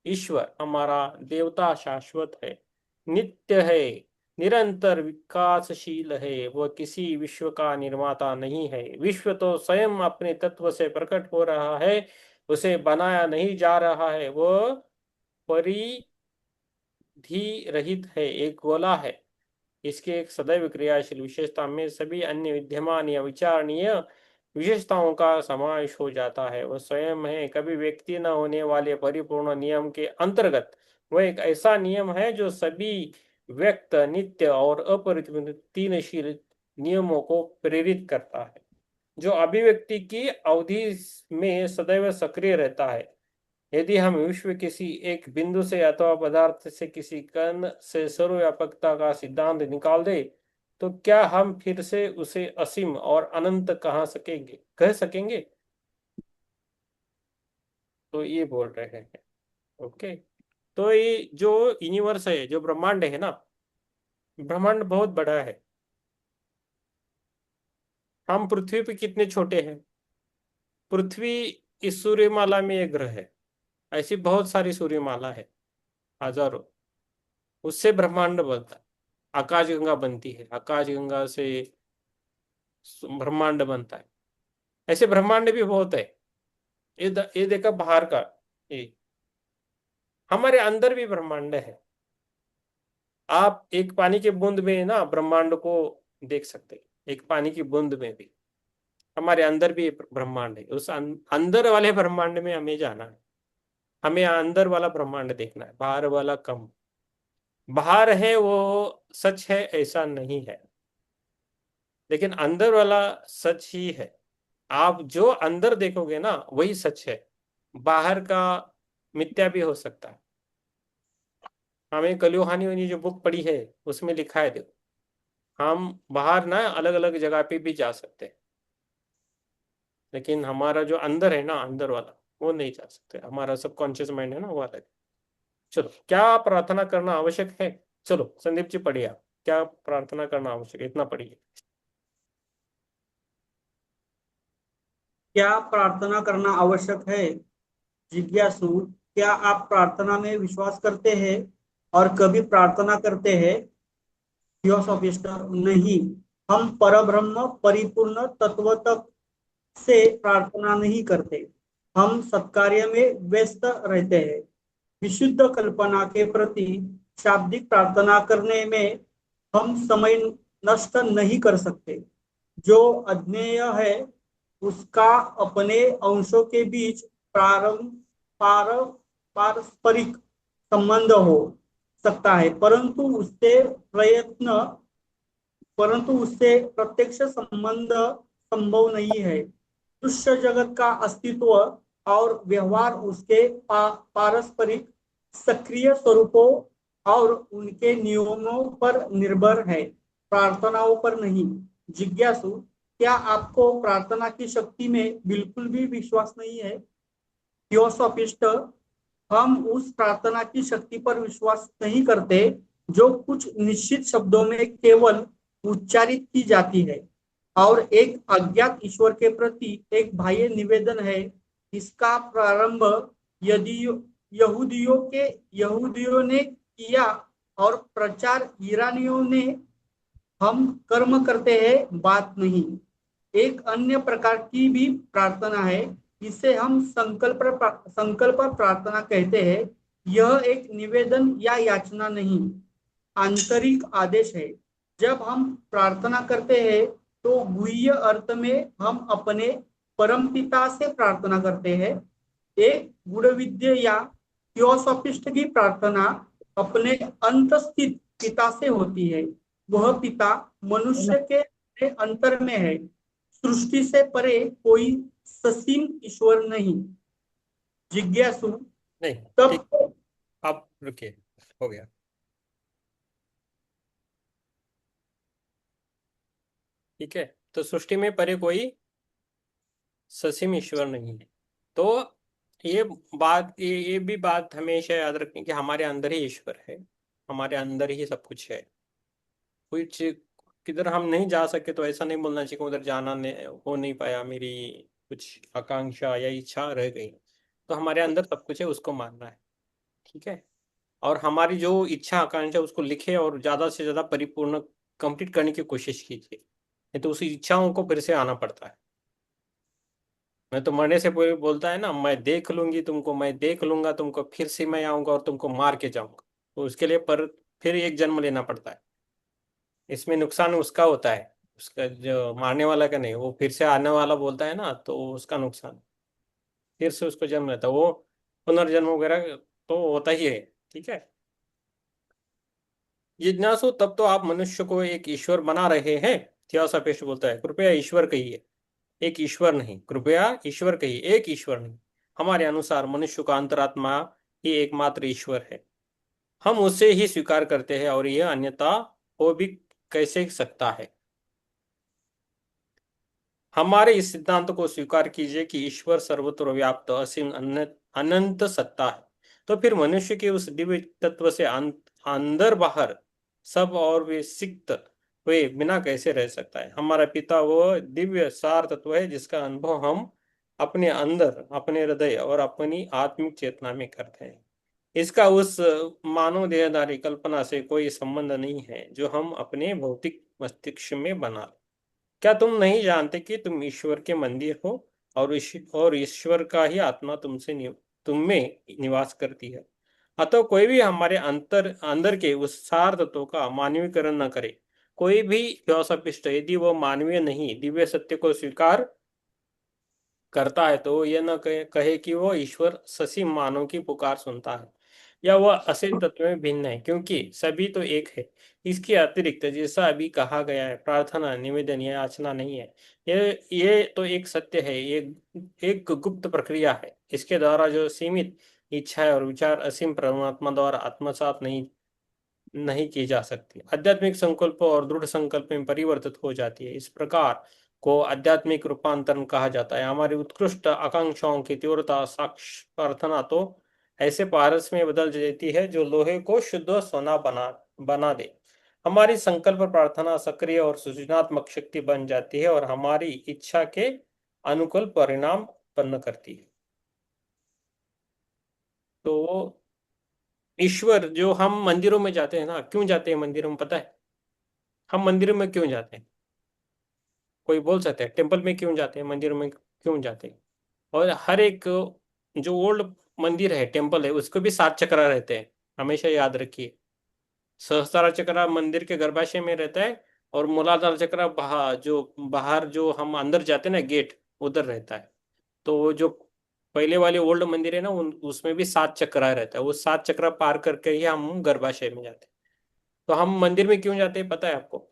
ईश्वर, हमारा देवता शाश्वत है, नित्य है, निरंतर विकासशील है। वह किसी विश्व का निर्माता नहीं है। विश्व तो स्वयं अपने तत्व से प्रकट हो रहा है, उसे बनाया नहीं जा रहा है। वह परिधि रहित है, एक गोला है। इसके एक सदैव क्रियाशील विशेषता में सभी अन्य विद्यमान या विचारणीय विशेषताओं का समावेश हो जाता है। वह स्वयं है, कभी व्यक्ति न होने वाले परिपूर्ण नियम के अंतर्गत। वह एक ऐसा नियम है जो सभी व्यक्त, नित्य और अपरिवर्तनशील नियमों को प्रेरित करता है, जो अभिव्यक्ति की अवधि में सदैव सक्रिय रहता है। यदि हम विश्व किसी एक बिंदु से अथवा पदार्थ से, किसी कण से सर्वव्यापकता का सिद्धांत निकाल दे, तो क्या हम फिर से उसे असीम और अनंत कह सकेंगे? तो ये बोल रहे हैं। ओके, तो ये जो यूनिवर्स है, जो ब्रह्मांड है ना, ब्रह्मांड बहुत बड़ा है। हम पृथ्वी पे कितने छोटे हैं? पृथ्वी इस सूर्यमाला में एक ग्रह है, ऐसी बहुत सारी सूर्यमाला है, हजारों। उससे ब्रह्मांड बनता है, आकाशगंगा बनती है, आकाशगंगा से ब्रह्मांड बनता है। ऐसे ब्रह्मांड भी बहुत है। ये देखा बाहर का, ये हमारे अंदर भी ब्रह्मांड है। आप एक पानी के बूंद में ना ब्रह्मांड को देख सकते हैं, एक पानी की बूंद में भी। हमारे अंदर भी ब्रह्मांड है, उस अंदर वाले ब्रह्मांड में हमें जाना है। हमें अंदर वाला ब्रह्मांड देखना है, बाहर वाला कम। बाहर है वो सच है ऐसा नहीं है, लेकिन अंदर वाला सच ही है। आप जो अंदर देखोगे ना वही सच है, बाहर का मिथ्या भी हो सकता है। हमें कलियुहानी वाली जो बुक पढ़ी है उसमें लिखा है, देखो, हम बाहर ना अलग अलग जगह पे भी जा सकते हैं, लेकिन हमारा जो अंदर है ना, अंदर वाला, वो नहीं जा सकते। हमारा सबकॉन्शियस माइंड है ना, वो अलग है। चलो, क्या प्रार्थना करना आवश्यक है? चलो संदीप जी पढ़िए आप, क्या प्रार्थना करना आवश्यक है, इतना पढ़िए। क्या प्रार्थना करना आवश्यक है? जिज्ञासु, क्या आप प्रार्थना में विश्वास करते हैं और कभी प्रार्थना करते हैं? थियोसॉफिस्ट, नहीं, हम परब्रह्म परिपूर्ण तत्व तक से प्रार्थना नहीं करते। हम सत्कार्य में व्यस्त रहते हैं। विशुद्ध कल्पना के प्रति शाब्दिक प्रार्थना करने में हम समय नष्ट नहीं कर सकते। जो अज्ञेय है उसका अपने अंशों के बीच प्रारंभ पार पारस्परिक संबंध हो सकता है, परंतु उससे प्रत्यक्ष संबंध संभव नहीं है। दृश्य जगत का अस्तित्व और व्यवहार उसके पारस्परिक सक्रिय स्वरूपों और उनके नियमों पर निर्भर है, प्रार्थनाओं पर नहीं। जिज्ञासु, क्या आपको प्रार्थना की शक्ति में बिल्कुल भी विश्वास नहीं है? थियोसॉफिस्ट, हम उस प्रार्थना की शक्ति पर विश्वास नहीं करते जो कुछ निश्चित शब्दों में केवल उच्चारित की जाती है और एक अज्ञात ईश्वर के प्रति एक बाह्य निवेदन है। इसका प्रारंभ यदि यहूदियों ने किया और प्रचार ईरानियों ने। हम कर्म करते हैं, बात नहीं। एक अन्य प्रकार की भी प्रार्थना है, इसे हम संकल्प प्रार्थना कहते हैं। यह एक निवेदन या याचना नहीं, आंतरिक आदेश है। जब हम प्रार्थना करते हैं तो गुह्य अर्थ में हम अपने परमपिता से प्रार्थना करते हैं। एक गुणविद्य या थियोसॉफिस्ट की प्रार्थना अपने अंतस्थित पिता से होती है। वह पिता मनुष्य के अंतर में है, सृष्टि से परे कोई ससीम ईश्वर नहीं। जिज्ञासु, नहीं, तब ठीक, आप रुकिए, हो गया। ठीक है, तो सृष्टि में परे कोई ससीम ईश्वर नहीं है। तो ये ये भी बात हमेशा याद रखनी कि हमारे अंदर ही ईश्वर है, हमारे अंदर ही सब कुछ है। कुछ किधर हम नहीं जा सके तो ऐसा नहीं बोलना चाहिए कि उधर जाना नहीं हो नहीं पाया, मेरी कुछ आकांक्षा या इच्छा रह गई। तो हमारे अंदर सब कुछ है, उसको मानना है। ठीक है, और हमारी जो इच्छा आकांक्षा उसको लिखे और ज्यादा से ज्यादा परिपूर्ण कंप्लीट करने की कोशिश कीजिए, नहीं तो उसी इच्छाओं को फिर से आना पड़ता है। मैं तो मरने से पूर्व बोलता है ना, मैं देख लूंगी तुमको, मैं देख लूंगा तुमको, फिर से मैं आऊंगा और तुमको मार के जाऊंगा। तो उसके लिए पर फिर एक जन्म लेना पड़ता है। इसमें नुकसान उसका होता है, उसका जो मारने वाला का नहीं, वो फिर से आने वाला बोलता है ना, तो उसका नुकसान फिर से उसको जन्म लेता है वो, पुनर्जन्म वगैरह तो होता ही है। ठीक है, जिज्ञासु, तब तो आप मनुष्य को एक ईश्वर बना रहे हैं। थियोसॉफिस्ट बोलता है, कृपया ईश्वर कहिए, एक ईश्वर नहीं, कृपया ईश्वर कहिए, एक ईश्वर नहीं। हमारे अनुसार मनुष्य का अंतरात्मा ही एकमात्र ईश्वर है। हम उसे ही स्वीकार करते हैं और यह अन्यथा हो भी कैसे सकता है। हमारे इस सिद्धांत को स्वीकार कीजिए कि ईश्वर सर्वत्र व्याप्त असीम अनंत सत्ता है। तो फिर मनुष्य के उस दिव्य तत्व से अंदर बाहर सब और वे सिक्त वे बिना कैसे रह सकता है। हमारा पिता वो दिव्य सार तत्व है जिसका अनुभव हम अपने अंदर, अपने हृदय और अपनी आत्मिक चेतना में करते हैं। इसका उस मानव देहधारी कल्पना से कोई संबंध नहीं है जो हम अपने भौतिक मस्तिष्क में बना। क्या तुम नहीं जानते कि तुम ईश्वर के मंदिर हो और ईश्वर का ही आत्मा तुम में निवास करती है। अतः कोई भी हमारे अंदर के उस सार तत्व का मानवीकरण न करे। कोई भी फिलोसफिस्ट यदि वो मानवीय नहीं दिव्य सत्य को स्वीकार करता है तो यह न कहे कि वो ईश्वर ससीम मानव की पुकार सुनता है या वह असीम तत्व में भिन्न है, क्योंकि सभी तो एक है। इसके अतिरिक्त जैसा अभी कहा गया है, प्रार्थना निवेदन या याचना नहीं है। ये तो एक सत्य है, ये एक गुप्त प्रक्रिया है। इसके द्वारा जो सीमित इच्छा और विचार असीम परमात्मा द्वारा आत्मसात नहीं की जा सकती, आध्यात्मिक संकल्प और दृढ़ संकल्प में परिवर्तित हो जाती है। इस प्रकार को आध्यात्मिक रूपांतरण कहा जाता है। हमारी उत्कृष्ट आकांक्षाओं की तीव्रता साक्ष प्रार्थना तो ऐसे पारस में बदल देती है जो लोहे को शुद्ध सोना बना बना दे। हमारी संकल्प प्रार्थना सक्रिय और सृजनात्मक शक्ति बन जाती है और हमारी इच्छा के अनुकूल परिणाम उत्पन्न करती है। तो ईश्वर, जो हम मंदिरों में जाते हैं ना, क्यों जाते हैं मंदिरों में पता है? हम मंदिरों में क्यों जाते हैं? कोई बोल सकता है टेम्पल में क्यों जाते हैं, मंदिरों में क्यों जाते हैं? और हर एक जो ओल्ड मंदिर है, टेम्पल है, उसको भी 7 चक्र रहते हैं, हमेशा याद रखिए। सहस्त्रार चक्र मंदिर के गर्भाशय में रहता है, और मूलाधार चक्र बाहर जो हम अंदर जाते हैं ना, गेट, उधर रहता है। तो वो जो पहले वाले ओल्ड मंदिर है ना, उसमें भी 7 चक्र रहता है। वो 7 चक्र पार करके ही हम गर्भाशय में जाते हैं। तो हम मंदिर में क्यों जाते हैं पता है आपको?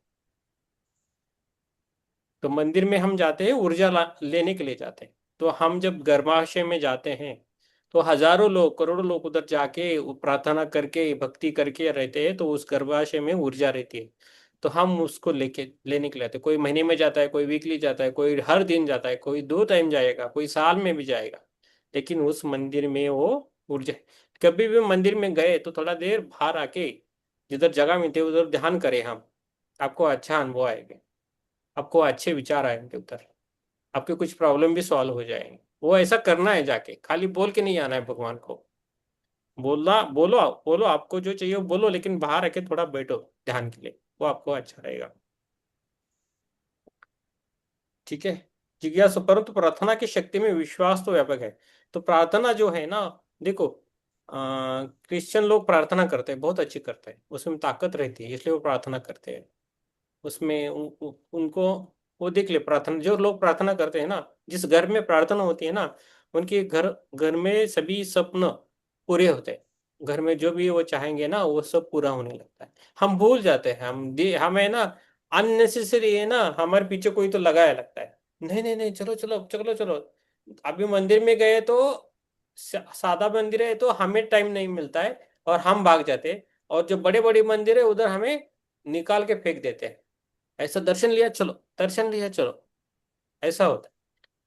तो मंदिर में हम जाते हैं ऊर्जा लेने के लिए जाते हैं। तो हम जब गर्भाशय में जाते हैं, तो हजारों लोग, करोड़ों लोग उधर जाके वो प्रार्थना करके, भक्ति करके रहते हैं, तो उस गर्भाशय में ऊर्जा रहती है। तो हम उसको लेने के लिए आते हैं। कोई महीने में जाता है, कोई वीकली जाता है, कोई हर दिन जाता है, कोई 2 टाइम जाएगा, कोई साल में भी जाएगा। लेकिन उस मंदिर में वो ऊर्जा। कभी भी मंदिर में गए तो थोड़ा देर बाहर आके, जिधर जगह मिलती है उधर ध्यान करें हम, आपको अच्छा अनुभव आएगा, आपको अच्छे विचार आएंगे उधर, आपके कुछ प्रॉब्लम भी सॉल्व हो जाएंगे। वो ऐसा करना है, जाके खाली बोल के नहीं आना है भगवान को। बोलना, बोलो बोलो, आपको जो चाहिए वो बोलो, लेकिन बाहर आके थोड़ा बैठो ध्यान के लिए, वो आपको अच्छा रहेगा। ठीक है। जिज्ञासु, परंतु प्रार्थना की शक्ति में विश्वास तो व्यापक है। तो प्रार्थना जो है ना, देखो, क्रिश्चियन लोग प्रार्थना करते हैं, बहुत अच्छी करते हैं, उसमें ताकत रहती है, इसलिए वो प्रार्थना करते हैं। उसमें उनको, वो देख ले, प्रार्थना जो लोग प्रार्थना करते हैं ना, जिस घर में प्रार्थना होती है ना, उनके घर घर में सभी सपने पूरे होते हैं। घर में जो भी वो चाहेंगे ना, वो सब पूरा होने लगता है। हम भूल जाते हैं, हमें ना अननेसेसरी है ना, हमारे पीछे कोई तो लगाया लगता है। नहीं नहीं नहीं, चलो चलो चलो चलो। अभी मंदिर में गए तो सादा मंदिर है तो हमें टाइम नहीं मिलता है, और हम भाग जाते हैं। और जो बड़े बड़े मंदिर है उधर हमें निकाल के फेंक देते हैं। ऐसा दर्शन लिया चलो, दर्शन लिया चलो, ऐसा होता है।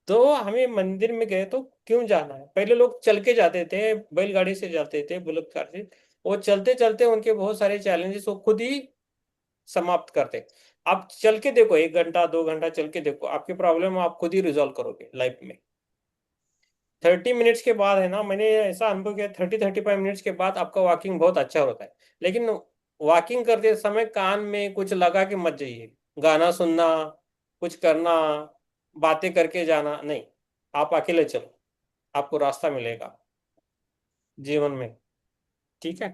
तो हमें मंदिर में गए तो क्यों जाना है? पहले लोग चल के जाते थे, बैलगाड़ी से जाते थे, बुलेट कार से। वो चलते चलते उनके बहुत सारे चैलेंजेस वो खुद ही समाप्त करते। आप चल के देखो, 1 घंटा 2 घंटा चल के देखो, आपकी प्रॉब्लम आप खुद ही रिजॉल्व करोगे लाइफ में। 30 मिनट्स के बाद है ना, मैंने ऐसा अनुभव किया, 30-35 मिनट्स के बाद आपका वॉकिंग बहुत अच्छा होता है। लेकिन वॉकिंग करते समय कान में कुछ लगा के मत जाइए, गाना सुनना, कुछ करना, बातें करके जाना नहीं। आप अकेले चलो, आपको रास्ता मिलेगा जीवन में। ठीक है।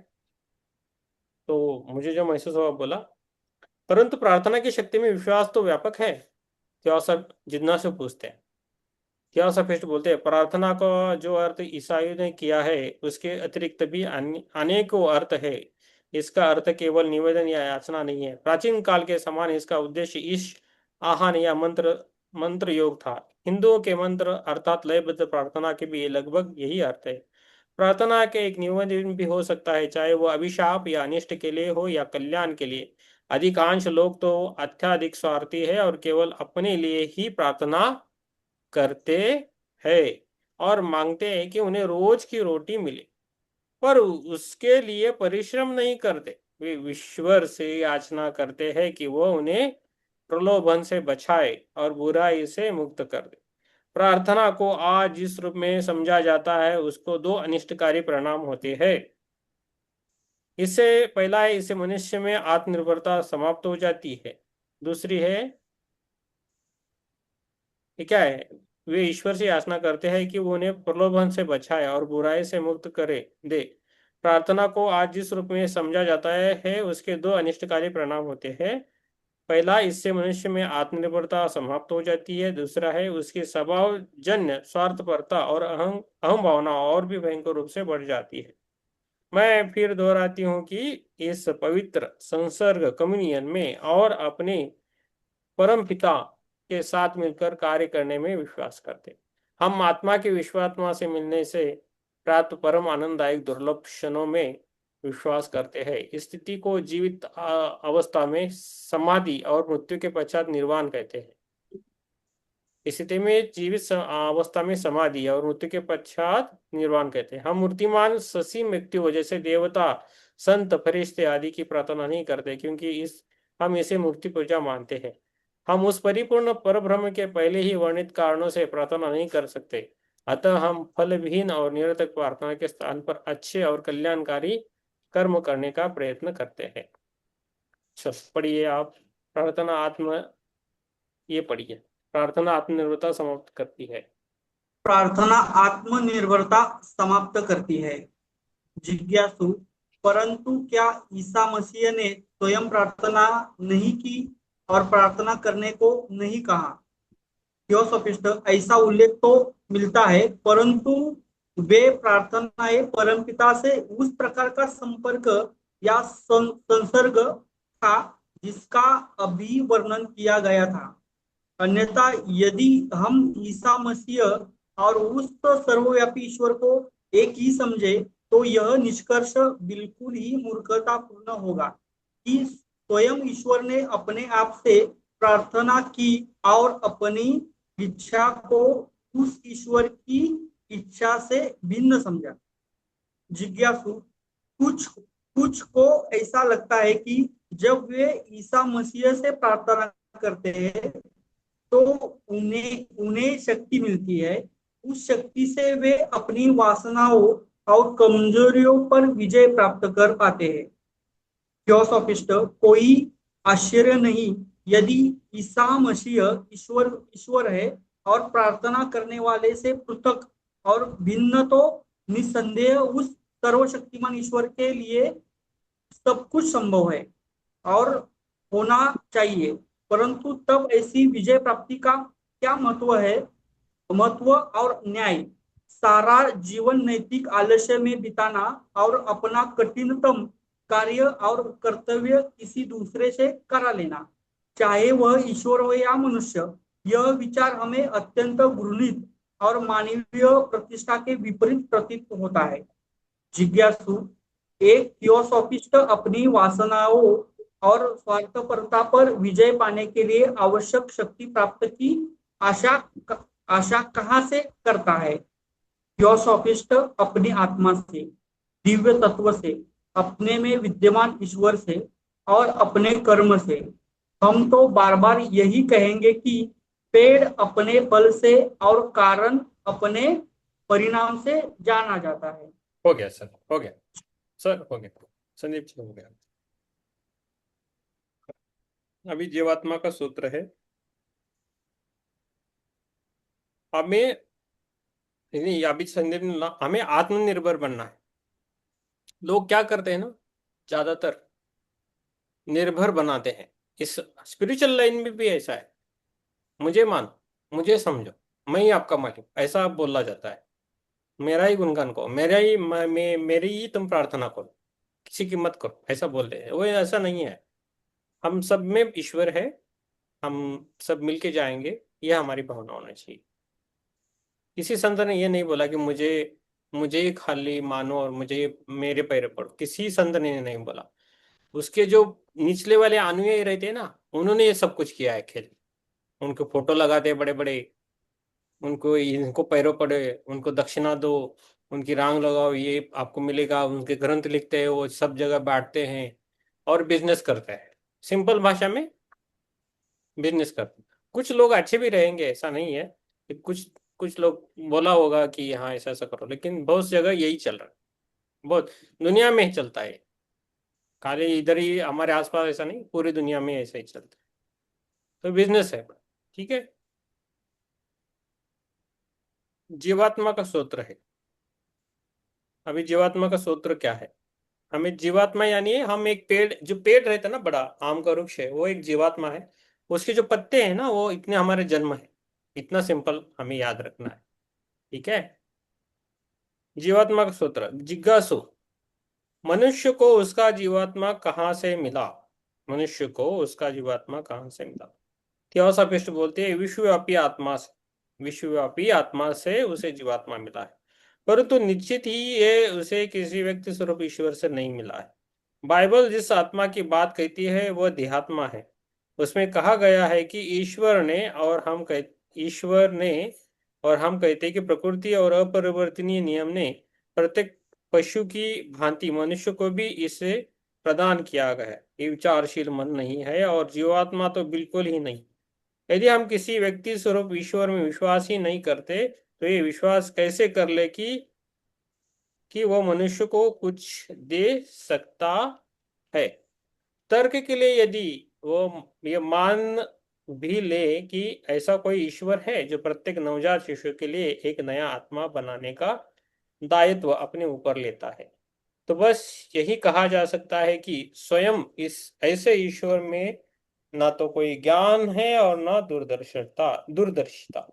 तो मुझे जो महसूस हुआ बोला। परंतु प्रार्थना की शक्ति में विश्वास तो व्यापक है, क्या सब जितना से पूछते हैं। क्या सफिस्ट बोलते हैं, प्रार्थना का जो अर्थ ईसाइयों ने किया है, उसके अतिरिक्त भी अनेकों अर्थ है। इसका अर्थ केवल निवेदन या याचना नहीं है। प्राचीन काल के समान इसका उद्देश्य ईश आह्वान या मंत्र योग था। हिंदुओं के मंत्र अर्थात लयबद्ध प्रार्थना के भी लगभग यही अर्थ है। प्रार्थना के एक निवेदन भी हो सकता है, चाहे वो अभिशाप या अनिष्ट के लिए हो या कल्याण के लिए। अधिकांश लोग तो अत्यधिक स्वार्थी है और केवल अपने लिए ही प्रार्थना करते हैं, और मांगते हैं कि उन्हें रोज की रोटी मिले, पर उसके लिए परिश्रम नहीं करते। वे ईश्वर से याचना करते हैं कि वह उन्हें प्रलोभन से बचाए और बुराई से मुक्त कर दे। प्रार्थना को आज जिस रूप में समझा जाता है, उसको 2 अनिष्टकारी परिणाम होते हैं। इससे पहला है, इससे मनुष्य में आत्मनिर्भरता समाप्त हो जाती है। दूसरी है, ये क्या है, वे ईश्वर से याचना करते हैं कि वो उन्हें प्रलोभन से बचाए और बुराई से मुक्त करे दे। प्रार्थना को आज जिस रूप में समझा जाता है, उसके 2 अनिष्टकारी परिणाम होते हैं। पहला, इससे मनुष्य में आत्मनिर्भरता समाप्त हो जाती है। दूसरा है, उसकी स्वभाव जन्य स्वार्थपरता और अहम अहम भावना और भी भयंकर रूप से बढ़ जाती है। मैं फिर दोहराती हूँ कि इस पवित्र संसर्ग कम्युनियन में और अपने परम पिता के साथ मिलकर कार्य करने में विश्वास करते। हम आत्मा के विश्वात्मा से मिलने से प्राप्त परम आनंददायक दुर्लभ क्षणों में विश्वास करते हैं। इस स्थिति को जीवित अवस्था में समाधि और मृत्यु के पश्चात निर्वाण कहते हैं। इस स्थिति में जीवित अवस्था में समाधि और मृत्यु के पश्चात निर्वाण कहते हैं। हम मूर्तिमान शशि मृत्यु जैसे देवता, संत, फरिश्ते आदि की प्रार्थना नहीं करते, क्योंकि हम इसे मूर्ति पूजा मानते हैं। हम उस परिपूर्ण परब्रह्म के पहले ही वर्णित कारणों से प्रार्थना नहीं कर सकते, अतः हम फलविहीन और निरर्थक प्रार्थना के स्थान पर अच्छे और कल्याणकारी कर्म करने का प्रयत्न करते हैं। पढ़िए आप। प्रार्थना आत्म ये पढ़िए, प्रार्थना आत्मनिर्भरता समाप्त करती है। प्रार्थना आत्मनिर्भरता समाप्त करती है। जिज्ञासु, परंतु क्या ईसा मसीह ने स्वयं प्रार्थना नहीं की और प्रार्थना करने को नहीं कहा? थियोसॉफिस्ट, ऐसा उल्लेख तो मिलता है, परंतु वे प्रार्थनाएं परमपिता से उस प्रकार का संपर्क या संसर्ग था जिसका अभी वर्णन किया गया था। अन्यथा यदि हम ईसा मसीह और उस सर्वव्यापी ईश्वर को एक ही समझे तो यह निष्कर्ष बिल्कुल ही मूर्खतापूर्ण होगा कि स्वयं ईश्वर ने अपने आप से प्रार्थना की और अपनी इच्छा को उस ईश्वर की इच्छा से भिन्न समझा। जिज्ञासु, कुछ कुछ को ऐसा लगता है कि जब वे ईसा मसीह से प्रार्थना करते हैं तो उन्हें उन्हें शक्ति मिलती है। उस शक्ति से वे अपनी वासनाओं और कमजोरियों पर विजय प्राप्त कर पाते हैं। थियोसॉफिस्ट, कोई आश्चर्य नहीं यदि ईसा मसीह ईश्वर है और प्रार्थना करने वाले से पृथक और भिन्न, तो निसंदेह उस सर्वशक्तिमान ईश्वर के लिए सब कुछ संभव है और होना चाहिए। परंतु तब ऐसी विजय प्राप्ति का क्या महत्व है? महत्व और न्याय। सारा जीवन नैतिक आलस्य में बिताना और अपना कठिनतम कार्य और कर्तव्य किसी दूसरे से करा लेना, चाहे वह ईश्वर हो या मनुष्य, यह विचार हमें अत्यंत घृणित और मानवीय प्रतिष्ठा के विपरीत प्रतीत होता है। जिज्ञासु, एक थियोसॉफिस्ट अपनी वासनाओं और स्वार्थपरता पर विजय पाने के लिए आवश्यक शक्ति प्राप्त की आशा कहाँ से करता है? थियोसॉफिस्ट अपनी आत्मा से, दिव्य तत्व से, अपने में विद्यमान ईश्वर से और अपने कर्म से। हम तो बार बार यही कहेंगे कि पेड़ अपने फल से और कारण अपने परिणाम से जाना जाता है। हो गया सर, हो गया सर, हो गया संदीप जी, हो गया। अभी जीवात्मा का सूत्र है। हमें नहीं, अभी संदीप ने हमें आत्मनिर्भर बनना है। लोग क्या करते हैं ना, ज्यादातर निर्भर बनाते हैं। इस स्पिरिचुअल लाइन में भी ऐसा है, मुझे मानो, मुझे समझो, मैं ही आपका मालिक, ऐसा बोला जाता है। मेरा ही गुणगान करो, मेरा ही मेरी ही तुम प्रार्थना करो, किसी की मत करो, ऐसा बोल रहे हैं। वो ऐसा नहीं है। हम सब में ईश्वर है, हम सब मिलके जाएंगे, ये हमारी भावना होनी चाहिए। किसी संत ने ये नहीं बोला कि मुझे मुझे खाली मानो और मुझे मेरे पैर पड़ो, किसी संत ने नहीं बोला। उसके जो निचले वाले अनुयायी रहते हैं ना, उन्होंने ये सब कुछ किया है खेल। उनको फोटो लगाते बड़े बड़े, उनको इनको पैरों पड़े, उनको दक्षिणा दो, उनकी रांग लगाओ, ये आपको मिलेगा। उनके ग्रंथ लिखते हैं, वो सब जगह बांटते हैं और बिजनेस करते हैं। सिंपल भाषा में बिजनेस करते हैं। कुछ लोग अच्छे भी रहेंगे, ऐसा नहीं है। कुछ कुछ लोग बोला होगा कि हाँ ऐसा ऐसा करो, लेकिन बहुत जगह यही चल रहा है, बहुत दुनिया में ही चलता है। खाली इधर ही हमारे आसपास ऐसा नहीं, पूरी दुनिया में ऐसा ही चलता है। तो बिजनेस है, ठीक है। जीवात्मा का सूत्र है। अभी जीवात्मा का सूत्र क्या है? हमें जीवात्मा यानी हम एक पेड़, जो पेड़ रहता है ना, बड़ा आम का वृक्ष है, वो एक जीवात्मा है। उसके जो पत्ते हैं ना, वो इतने हमारे जन्म है। इतना सिंपल हमें याद रखना है, ठीक है। जीवात्मा का सूत्र। जिज्ञासु, मनुष्य को उसका जीवात्मा कहाँ से मिला? मनुष्य को उसका जीवात्मा कहाँ से मिला? थियोसॉफिस्ट बोलते हैं विश्वव्यापी आत्मा से, विश्वव्यापी आत्मा से उसे जीवात्मा मिला है, परंतु निश्चित ही ये उसे किसी व्यक्ति स्वरूप ईश्वर से नहीं मिला है। बाइबल जिस आत्मा की बात कहती है वह देहात्मा है। उसमें कहा गया है कि ईश्वर ने और हम कहते हैं कि प्रकृति और अपरिवर्तनीय नियम ने प्रत्येक पशु की भांति मनुष्य को भी इसे प्रदान किया गया है। ये विचारशील मन नहीं है और जीवात्मा तो बिल्कुल ही नहीं। यदि हम किसी व्यक्ति स्वरूप ईश्वर में विश्वास ही नहीं करते तो ये विश्वास कैसे कर ले कि वो मनुष्य को कुछ दे सकता है। तर्क के लिए यदि वो ये मान भी ले कि ऐसा कोई ईश्वर है जो प्रत्येक नवजात शिशु के लिए एक नया आत्मा बनाने का दायित्व अपने ऊपर लेता है, तो बस यही कहा जा सकता है कि स्वयं इस ऐसे ईश्वर में ना तो कोई ज्ञान है और ना दूरदर्शिता।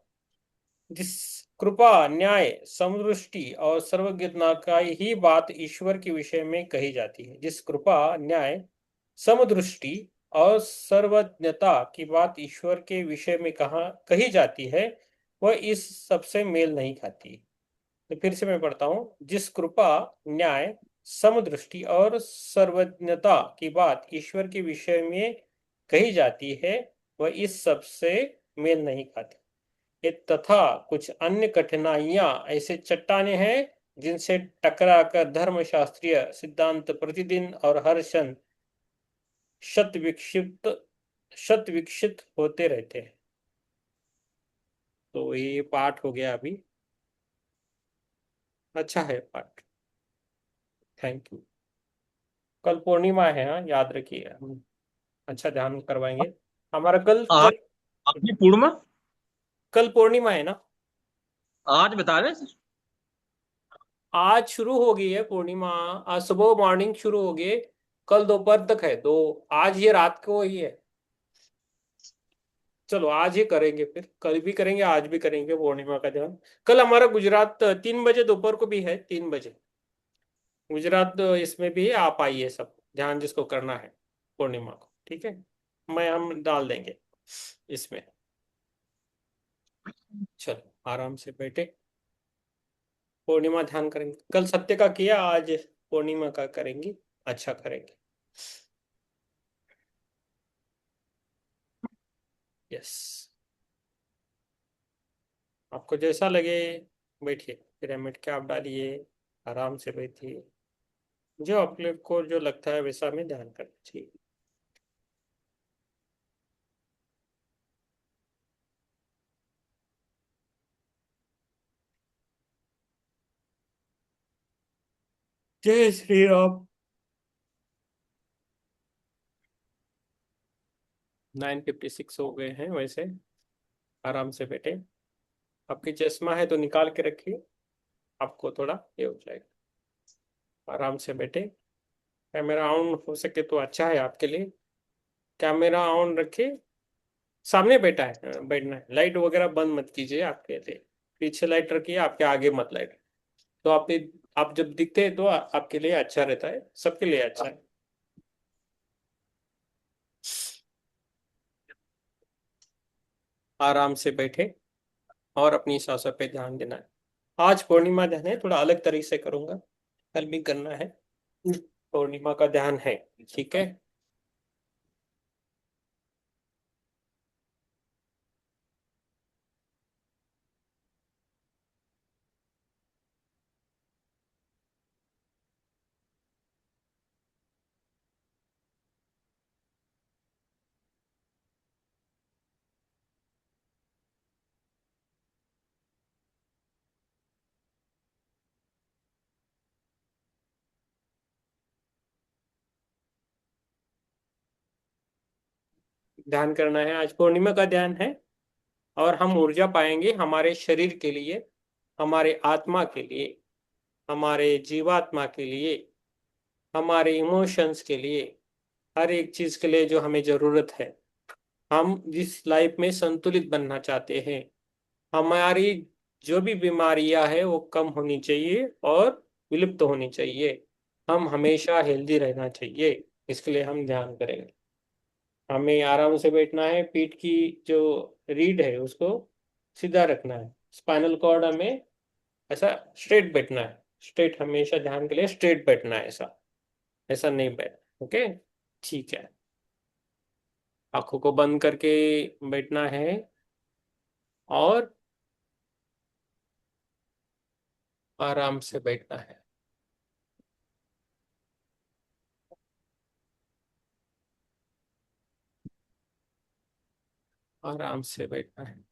जिस कृपा, न्याय, समदृष्टि और सर्वज्ञता का ही बात ईश्वर के विषय में कही जाती है, जिस कृपा, न्याय, समदृष्टि और सर्वज्ञता की बात ईश्वर के विषय में कही जाती है, वह इस सबसे मेल नहीं खाती। तो फिर से मैं पढ़ता हूं, जिस कृपा, न्याय, समदृष्टि और सर्वज्ञता की बात ईश्वर के विषय में कही जाती है, वह इस सबसे मेल नहीं खाती। ये तथा कुछ अन्य कठिनाइयां ऐसे चट्टाने हैं जिनसे टकराकर धर्मशास्त्रीय सिद्धांत प्रतिदिन और हर क्षण शत विकसित शत विकसित होते रहते हैं। तो ये पाठ हो गया अभी। अच्छा है पाठ। Thank you. कल पूर्णिमा है, हाँ याद रखिए, हम अच्छा ध्यान करवाएंगे। हमारा कल आज कल आपने पूर्णिमा कल पूर्णिमा है ना। आज बता रहे सर? आज शुरू हो गई है पूर्णिमा। आज सुबह मॉर्निंग शुरू हो गई। कल दोपहर तक है, तो आज ये रात को ही है। चलो आज ही करेंगे, फिर कल भी करेंगे, आज भी करेंगे पूर्णिमा का ध्यान। कल हमारा गुजरात 3 बजे दोपहर को भी है, 3 बजे गुजरात इसमें भी है। आप आइए सब, ध्यान जिसको करना है पूर्णिमा को, ठीक है। हम डाल देंगे इसमें। चलो आराम से बैठे, पूर्णिमा ध्यान करेंगे। कल सत्य का किया, आज पूर्णिमा का करेंगे। अच्छा करेंगे। यस, आपको जैसा लगे बैठिए, पिरामिड के आप डालिए, आराम से बैठिए। जो अपने को जो लगता है वैसा में ध्यान करना चाहिए। जय श्री राम। 9:56 हो गए हैं वैसे। आराम से बैठे। आपकी चश्मा है तो निकाल के रखिए, आपको थोड़ा ये हो जाएगा। आराम से बैठे। कैमरा ऑन हो सके तो अच्छा है आपके लिए। कैमरा ऑन रखिए। सामने बैठा है, बैठना है। लाइट वगैरह बंद मत कीजिए आपके लिए। पीछे लाइट रखिए, आपके आगे मत लाइट। तो आप जब दिखते हैं तो आपके लिए अच्छा रहता है, सबके लिए अच्छा है। आराम से बैठे और अपनी सांसों पे ध्यान देना है। आज पूर्णिमा ध्यान है, थोड़ा अलग तरीके से करूंगा, कल भी करना है। पूर्णिमा का ध्यान है, ठीक है। ध्यान करना है, आज पूर्णिमा का ध्यान है। और हम ऊर्जा पाएंगे हमारे शरीर के लिए, हमारे आत्मा के लिए, हमारे जीवात्मा के लिए, हमारे इमोशंस के लिए, हर एक चीज के लिए जो हमें जरूरत है। हम जिस लाइफ में संतुलित बनना चाहते हैं, हमारी जो भी बीमारियां है वो कम होनी चाहिए और विलुप्त होनी चाहिए। हम हमेशा हेल्दी रहना चाहिए, इसके लिए हम ध्यान करेंगे। हमें आराम से बैठना है, पीठ की जो रीढ़ है उसको सीधा रखना है। स्पाइनल कॉर्ड हमें ऐसा स्ट्रेट बैठना है। स्ट्रेट, हमेशा ध्यान के लिए स्ट्रेट बैठना है, ऐसा ऐसा नहीं बैठना, ओके। ठीक है, आंखों को बंद करके बैठना है और आराम से बैठना है। आराम से बैठना है।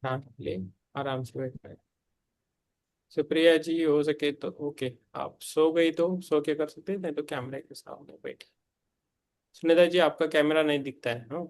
हाँ, ले, आराम से बैठना है। सुप्रिया जी, हो सके तो ओके, आप सो गई तो सो के कर सकते हैं, नहीं तो कैमरे के सामने बैठे। सुनीता जी, आपका कैमरा नहीं दिखता है, हाँ।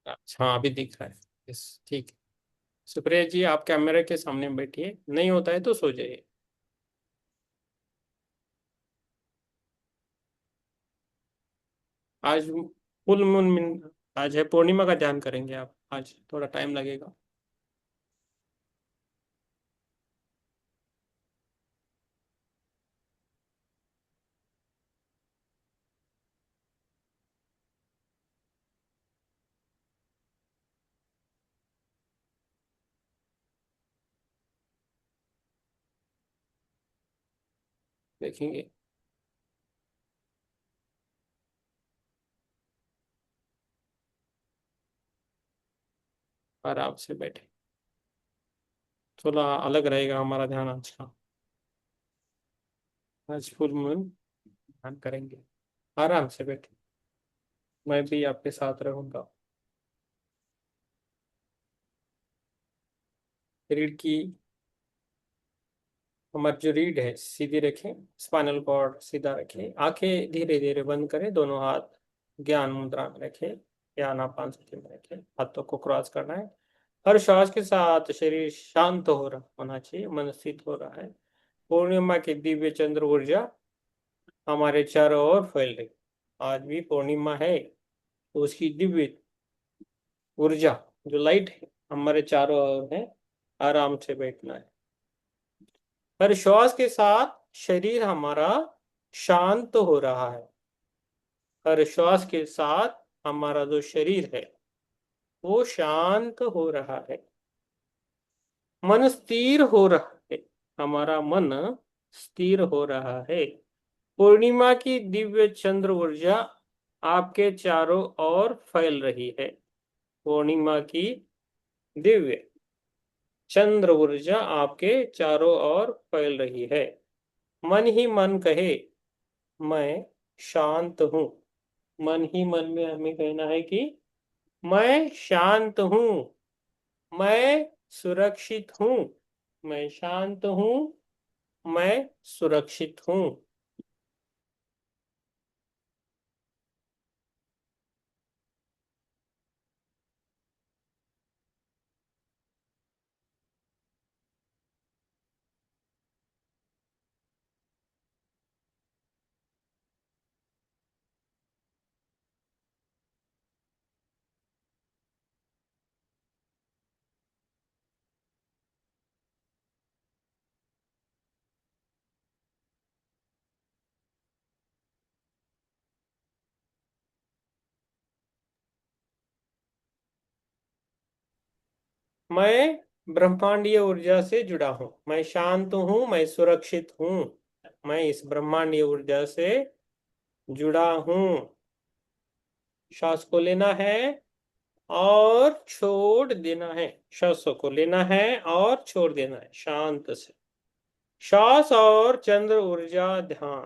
अच्छा, हाँ, अभी दिख रहा है। यस, ठीक है। सुप्रिया जी, आप कैमरे के सामने बैठिए, नहीं होता है तो सो जाइए। आज फुल मून, आज है पूर्णिमा का ध्यान करेंगे आप, आज थोड़ा टाइम लगेगा। देखेंगे। आराम से बैठे, थोड़ा अलग रहेगा हमारा ध्यान आज का। आज फुल मून ध्यान करेंगे। आराम से बैठे, मैं भी आपके साथ रहूंगा। रीढ़ की, हमारी जो रीढ़ है सीधी रखें, स्पाइनल कॉर्ड सीधा रखें, आंखें धीरे धीरे बंद करें, दोनों हाथ ज्ञान मुद्रा में रखें या आनापान सती में रखें, हाथों को क्रॉस करना है। हर श्वास के साथ शरीर शांत हो रहा होना चाहिए, मन स्थित हो रहा है। पूर्णिमा की दिव्य चंद्र ऊर्जा हमारे चारों ओर फैल रही। आज भी पूर्णिमा है, तो उसकी दिव्य ऊर्जा, जो लाइट है, हमारे चारों ओर है। आराम से बैठना है। हर श्वास के साथ शरीर हमारा शांत हो रहा है। हर श्वास के साथ हमारा जो शरीर है वो शांत हो रहा है। मन स्थिर हो रहा है, हमारा मन स्थिर हो रहा है। पूर्णिमा की दिव्य चंद्र ऊर्जा आपके चारों ओर फैल रही है। पूर्णिमा की दिव्य चंद्र ऊर्जा आपके चारों ओर फैल रही है। मन ही मन कहे, मैं शांत हूं। मन ही मन में हमें कहना है कि मैं शांत हूं, मैं सुरक्षित हूं, मैं शांत हूं, मैं सुरक्षित हूं। मैं ब्रह्मांडीय ऊर्जा से जुड़ा हूं, मैं शांत हूं, मैं सुरक्षित हूं, मैं इस ब्रह्मांडीय ऊर्जा से जुड़ा हूं। श्वास को लेना है और छोड़ देना है, श्वासों को लेना है और छोड़ देना है शांत से। श्वास और चंद्र ऊर्जा ध्यान।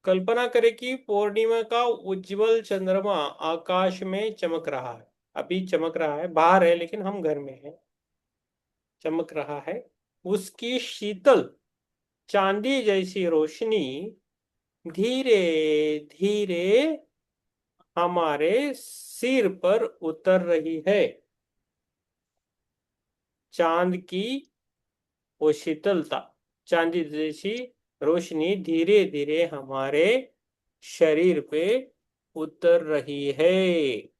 कल्पना करें कि पूर्णिमा का उज्जवल चंद्रमा आकाश में चमक रहा है। अभी चमक रहा है, बाहर है लेकिन हम घर में हैं, चमक रहा है। उसकी शीतल चांदी जैसी रोशनी धीरे धीरे हमारे सिर पर उतर रही है। चांद की वो शीतलता, चांदी जैसी रोशनी धीरे धीरे हमारे शरीर पे उतर रही है।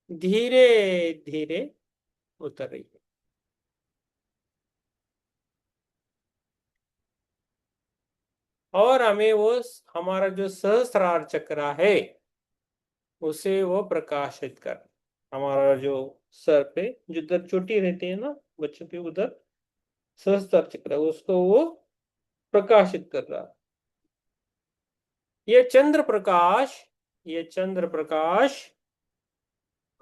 धीरे धीरे उतर रही है। और हमें वो हमारा जो सहस्रार चक्र है उसे वो प्रकाशित कर, हमारा जो सर पे जो उधर चोटी रहती है ना बच्चों के, उधर सहस्त्रार चक्र है, उसको वो प्रकाशित कर रहा है। ये चंद्र प्रकाश, ये चंद्र प्रकाश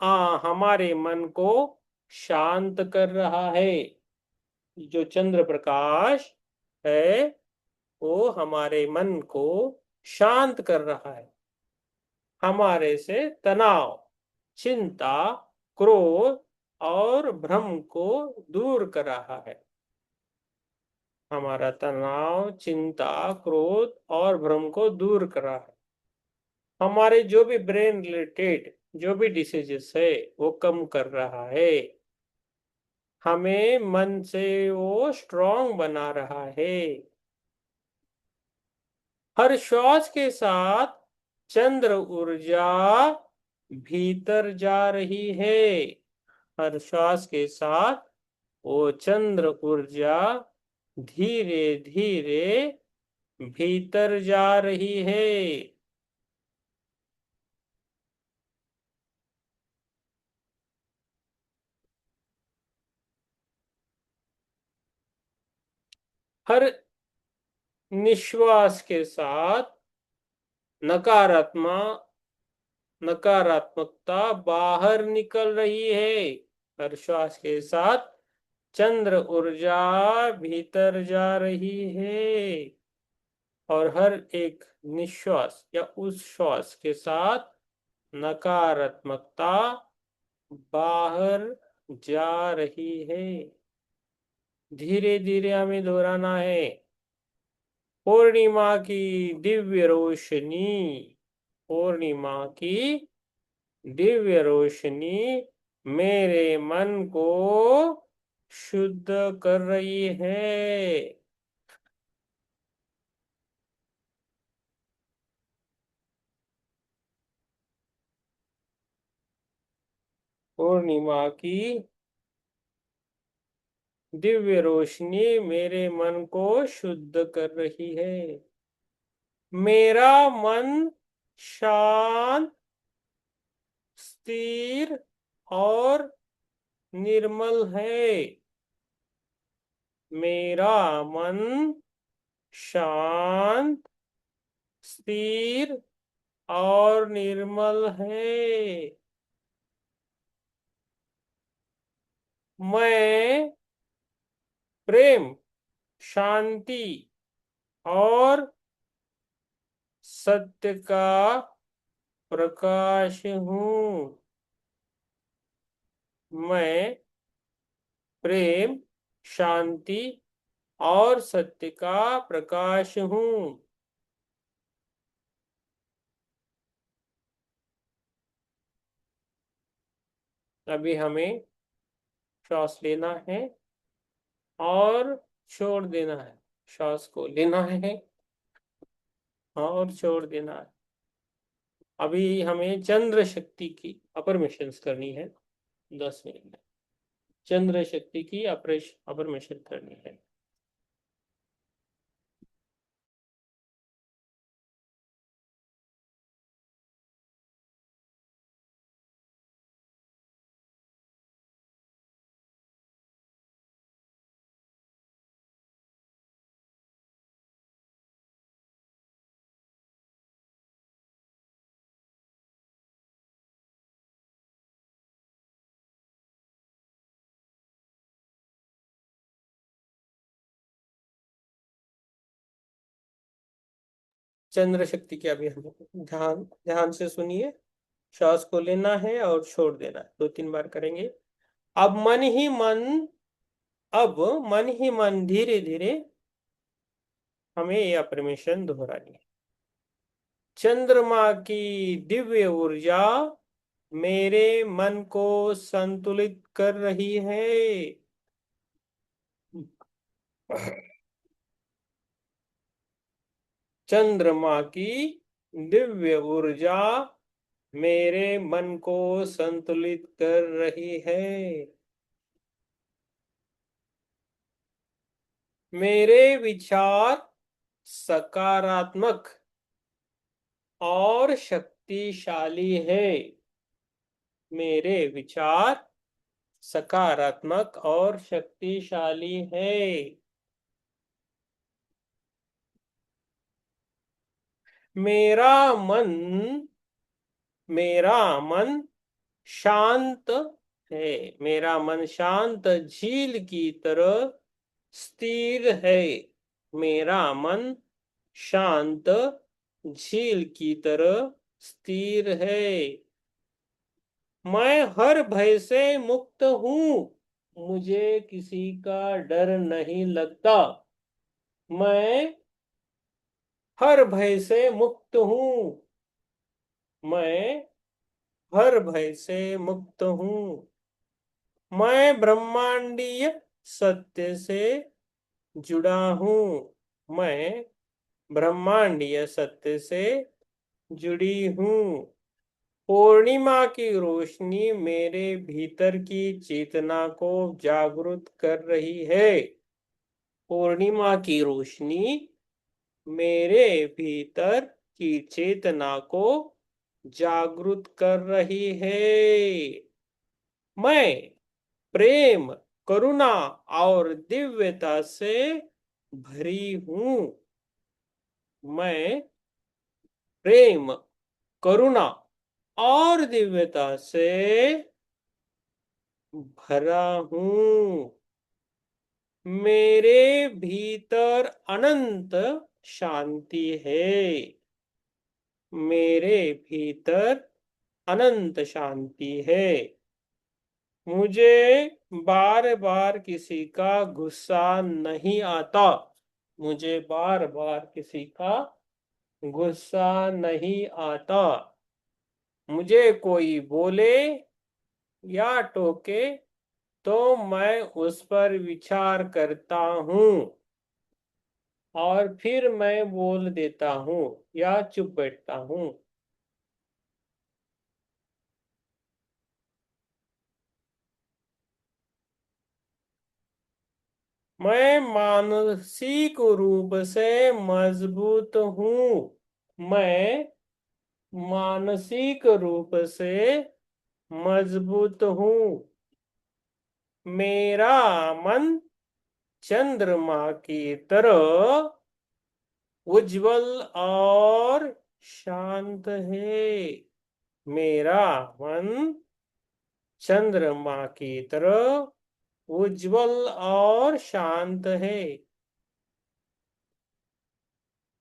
हमारे मन को शांत कर रहा है। जो चंद्र प्रकाश है वो हमारे मन को शांत कर रहा है, हमारे से तनाव, चिंता, क्रोध और भ्रम को दूर कर रहा है। हमारा तनाव, चिंता, क्रोध और भ्रम को दूर कर रहा है। हमारे जो भी ब्रेन रिलेटेड जो भी डिसीजेस है वो कम कर रहा है। हमें मन से वो स्ट्रांग बना रहा है। हर श्वास के साथ चंद्र ऊर्जा भीतर जा रही है। हर श्वास के साथ वो चंद्र ऊर्जा धीरे धीरे भीतर जा रही है। हर निश्वास के साथ नकारात्मक नकारात्मकता बाहर निकल रही है। हर श्वास के साथ चंद्र ऊर्जा भीतर जा रही है और हर एक निश्वास या उस श्वास के साथ नकारात्मकता बाहर जा रही है। धीरे धीरे हमें दोहराना है। पूर्णिमा की दिव्य रोशनी, पूर्णिमा की दिव्य रोशनी मेरे मन को शुद्ध कर रही है। पूर्णिमा की दिव्य रोशनी मेरे मन को शुद्ध कर रही है। मेरा मन शांत, स्थिर और निर्मल है। मेरा मन शांत, स्थिर और निर्मल है। मैं प्रेम, शांति और सत्य का प्रकाश हूँ। मैं प्रेम, शांति और सत्य का प्रकाश हूँ। अभी हमें श्वास लेना है और छोड़ देना है। श्वास को लेना है और छोड़ देना है। अभी हमें चंद्र शक्ति की अफर्मेशंस करनी है 10 मिनट में। चंद्र शक्ति की अफर्मेशन करनी है। चंद्र शक्ति की अभी हम ध्यान ध्यान से सुनिए। श्वास को लेना है और छोड़ देना है, 2-3 बार करेंगे। अब मन ही मन, अब मन ही मन धीरे धीरे हमें ये अफर्मेशन दोहरानी है। चंद्रमा की दिव्य ऊर्जा मेरे मन को संतुलित कर रही है। चंद्रमा की दिव्य ऊर्जा मेरे मन को संतुलित कर रही है। मेरे विचार सकारात्मक और शक्तिशाली है। मेरे विचार सकारात्मक और शक्तिशाली है। मेरा मन मेरा मन शांत है। मेरा मन शांत झील की तरह स्थिर है। मेरा मन शांत झील की तरह स्थिर है। मैं हर भय से मुक्त हूं। मुझे किसी का डर नहीं लगता। मैं हर भय से मुक्त हूं। मैं हर भय से मुक्त हूं। मैं ब्रह्मांडीय सत्य से जुड़ा हूं। मैं ब्रह्मांडीय सत्य से जुड़ी हूं। पूर्णिमा की रोशनी मेरे भीतर की चेतना को जागृत कर रही है। पूर्णिमा की रोशनी मेरे भीतर की चेतना को जागृत कर रही है। मैं प्रेम, करुणा और दिव्यता से भरी हूं। मैं प्रेम, करुणा और दिव्यता से भरा हूं। मेरे भीतर अनंत शांति है। मेरे भीतर अनंत शांति है। मुझे बार बार किसी का गुस्सा नहीं आता। मुझे बार बार किसी का गुस्सा नहीं आता। मुझे कोई बोले या टोके तो मैं उस पर विचार करता हूँ और फिर मैं बोल देता हूँ या चुप बैठता हूँ। मैं मानसिक रूप से मजबूत हूँ। मैं मानसिक रूप से मजबूत हूँ। मेरा मन चंद्रमा की तरह उज्जवल और शांत है। मेरा मन चंद्रमा की तरह उज्जवल और शांत है।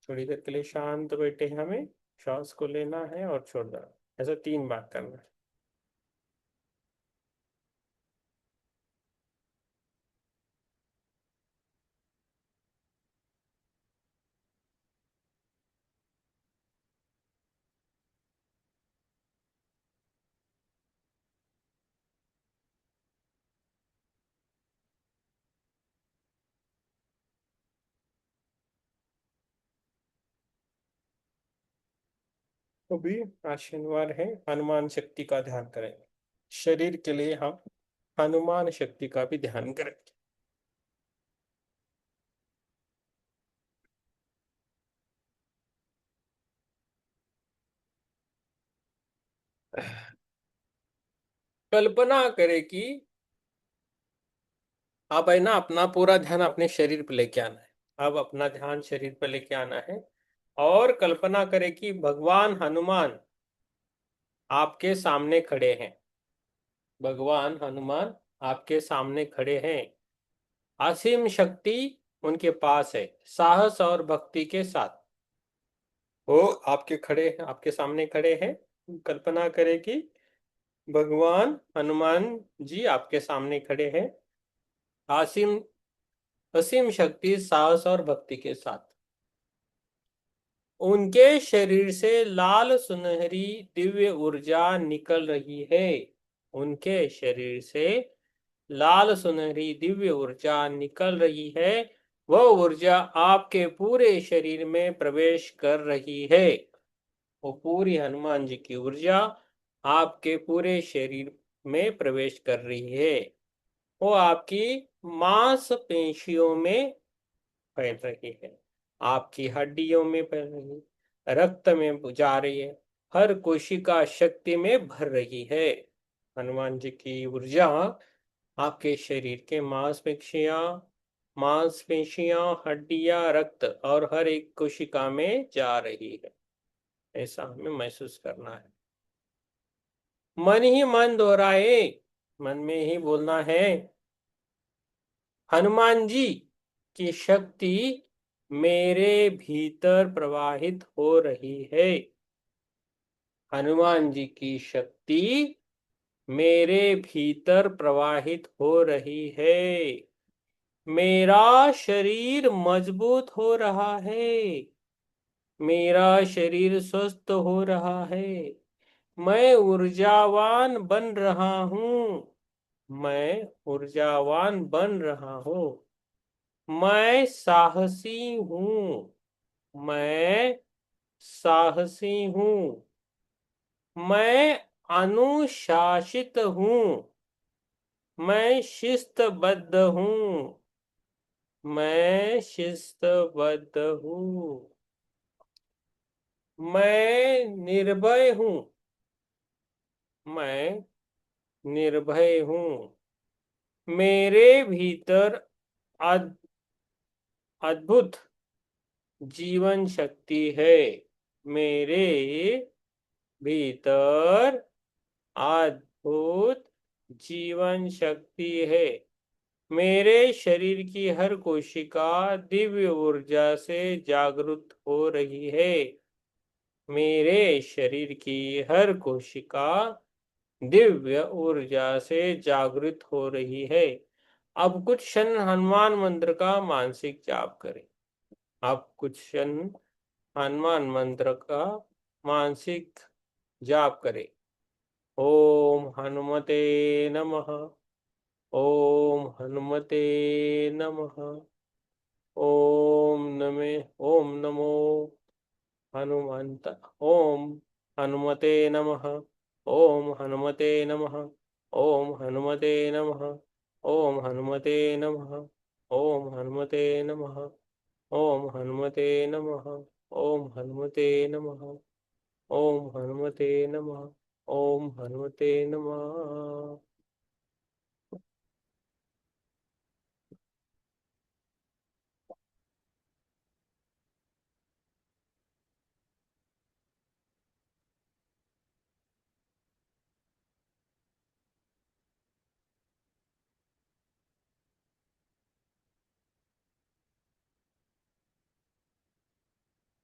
थोड़ी देर के लिए शांत बैठे हमें, श्वास को लेना है और छोड़ना है। ऐसा 3 बार करना है। अभी आज शनिवार है, हनुमान शक्ति का ध्यान करेंगे। शरीर के लिए हम हनुमान शक्ति का भी ध्यान करेंगे। कल्पना करें कि अब है ना, अपना पूरा ध्यान अपने शरीर पर लेके आना है। अब अपना ध्यान शरीर पर लेके आना है और कल्पना करें कि भगवान हनुमान आपके सामने खड़े हैं। भगवान हनुमान आपके सामने खड़े हैं। असीम शक्ति उनके पास है, साहस और भक्ति के साथ। वो आपके खड़े हैं, आपके सामने खड़े हैं। कल्पना करें कि भगवान हनुमान जी आपके सामने खड़े हैं, असीम असीम शक्ति, साहस और भक्ति के साथ। उनके शरीर से लाल सुनहरी दिव्य ऊर्जा निकल रही है। उनके शरीर से लाल सुनहरी दिव्य ऊर्जा निकल रही है। वह ऊर्जा आपके पूरे शरीर में प्रवेश कर रही है। वो पूरी हनुमान जी की ऊर्जा आपके पूरे शरीर में प्रवेश कर रही है। वो आपकी मांसपेशियों में फैल रही है, आपकी हड्डियों में फैल रही है, रक्त में जा रही है, हर कोशिका शक्ति में भर रही है। हनुमान जी की ऊर्जा आपके शरीर के मांसपेशियां, हड्डियां, रक्त और हर एक कोशिका में जा रही है। ऐसा हमें महसूस करना है। मन ही मन दोहराए, मन में ही बोलना है, हनुमान जी की शक्ति मेरे भीतर प्रवाहित हो रही है। हनुमान जी की शक्ति मेरे भीतर प्रवाहित हो रही है। मेरा शरीर मजबूत हो रहा है। मेरा शरीर स्वस्थ हो रहा है। मैं ऊर्जावान बन रहा हूँ। मैं ऊर्जावान बन रहा हूँ। मैं साहसी हूँ। मैं साहसी हूँ। मैं अनुशासित हूँ। मैं शिस्तबद्ध हूँ। मैं शिस्तबद्ध हूँ। मैं निर्भय हूँ। मैं निर्भय हूँ। मेरे भीतर अद- अद्भुत जीवन शक्ति है। मेरे भीतर अद्भुत जीवन शक्ति है। मेरे शरीर की हर कोशिका दिव्य ऊर्जा से जागृत हो रही है। मेरे शरीर की हर कोशिका दिव्य ऊर्जा से जागृत हो रही है। अब कुछ क्षण हनुमान मंत्र का मानसिक जाप करें। अब कुछ क्षण हनुमान मंत्र का मानसिक जाप करें। ओम हनुमते नमः। ओम हनुमते नमः। ओम नमो हनुमंत। ओम हनुमते नमः। ओम हनुमते नमः। ओम हनुमते नमः। ओम हनुमते नमः। ओम हनुमते नमः। ओम हनुमते नमः। ओम हनुमते नमः। ओम हनुमते नमः। ओम हनुमते नमः।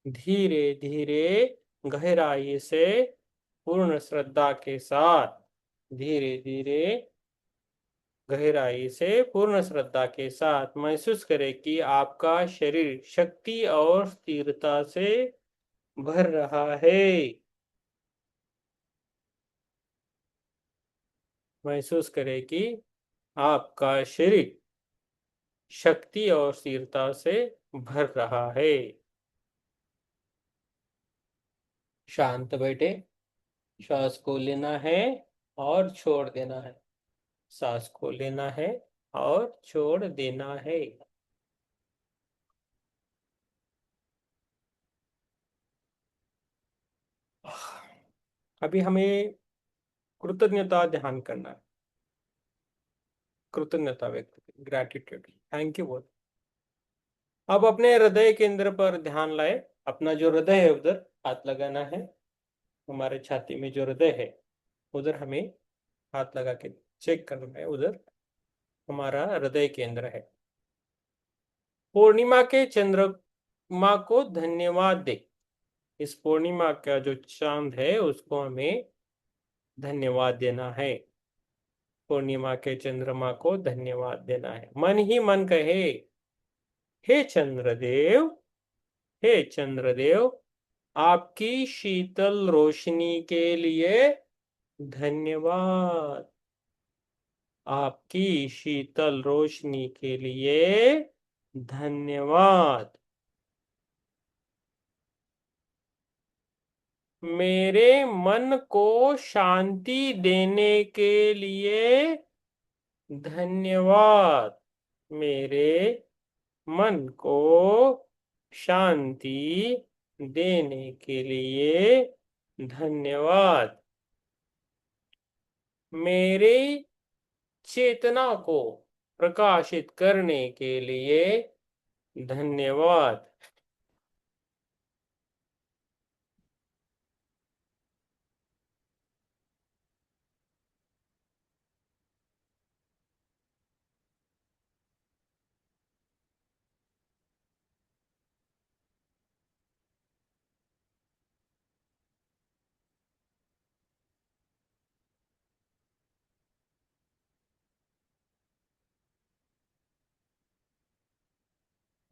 धीरे धीरे गहराई से पूर्ण श्रद्धा के साथ, धीरे धीरे गहराई से पूर्ण श्रद्धा के साथ महसूस करें कि आपका शरीर शक्ति और स्थिरता से भर रहा है। महसूस करें कि आपका शरीर शक्ति और स्थिरता से भर रहा है। शांत बैठे, श्वास को लेना है और छोड़ देना है। सांस को लेना है और छोड़ देना है। अभी हमें कृतज्ञता ध्यान करना है। कृतज्ञता व्यक्त, ग्रैटिट्यूड, थैंक यू बोल। अब अपने हृदय केंद्र पर ध्यान लाए। अपना जो हृदय है उधर हाथ लगाना है। हमारे छाती में जो हृदय है उधर हमें हाथ लगा के चेक करना है। उधर हमारा हृदय केंद्र है। पूर्णिमा के चंद्रमा को धन्यवाद दे। इस पूर्णिमा का जो चांद है उसको हमें धन्यवाद देना है। पूर्णिमा के चंद्रमा को धन्यवाद देना है। मन ही मन कहे, हे चंद्रदेव, हे चंद्रदेव, आपकी शीतल रोशनी के लिए धन्यवाद। आपकी शीतल रोशनी के लिए धन्यवाद। मेरे मन को शांति देने के लिए धन्यवाद। मेरे मन को शांति देने के लिए धन्यवाद। मेरे चेतना को प्रकाशित करने के लिए धन्यवाद।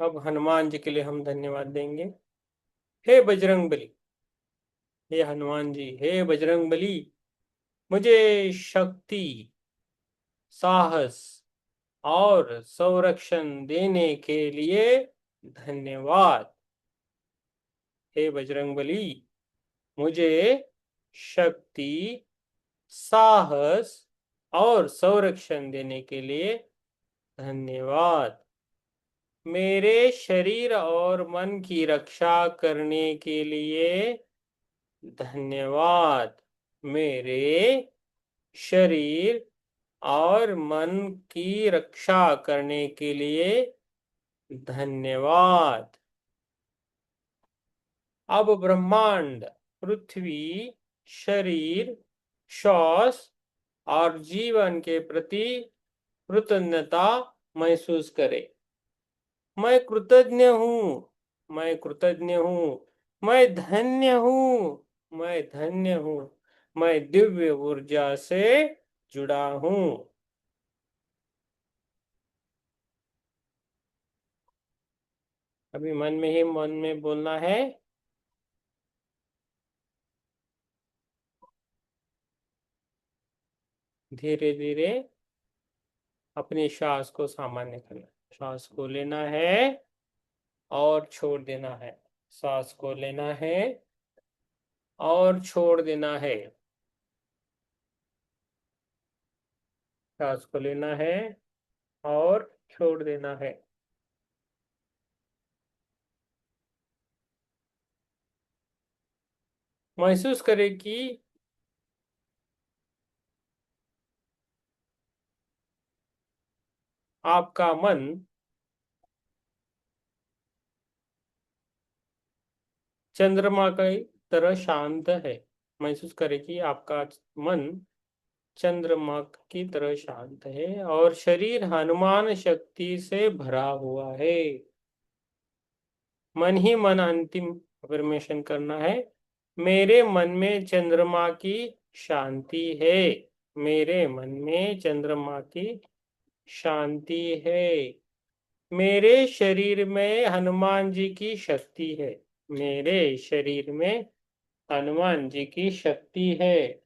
अब हनुमान जी के लिए हम धन्यवाद देंगे। हे बजरंग बली, हे हनुमान जी, हे बजरंग बली, मुझे शक्ति, साहस और संरक्षण देने के लिए धन्यवाद। हे बजरंग बली, मुझे शक्ति, साहस और संरक्षण देने के लिए धन्यवाद। मेरे शरीर और मन की रक्षा करने के लिए धन्यवाद। मेरे शरीर और मन की रक्षा करने के लिए धन्यवाद। अब ब्रह्मांड, पृथ्वी, शरीर, श्वास और जीवन के प्रति कृतज्ञता महसूस करें। मैं कृतज्ञ हूँ, मैं कृतज्ञ हूँ, मैं धन्य हूँ, मैं धन्य हूँ, मैं दिव्य ऊर्जा से जुड़ा हूँ। अभी मन में ही मन में बोलना है। धीरे धीरे अपनी श्वास को सामान्य करना। श्वास को लेना है और छोड़ देना है। श्वास को लेना है और छोड़ देना है। श्वास को लेना है और छोड़ देना है। महसूस करें कि आपका मन चंद्रमा की तरह शांत है। महसूस करें कि आपका मन चंद्रमा की तरह शांत है और शरीर हनुमान शक्ति से भरा हुआ है। मन ही मन अंतिम अफर्मेशन करना है। मेरे मन में चंद्रमा की शांति है। मेरे मन में चंद्रमा की शांति है। मेरे शरीर में हनुमान जी की शक्ति है। मेरे शरीर में हनुमान जी की शक्ति है।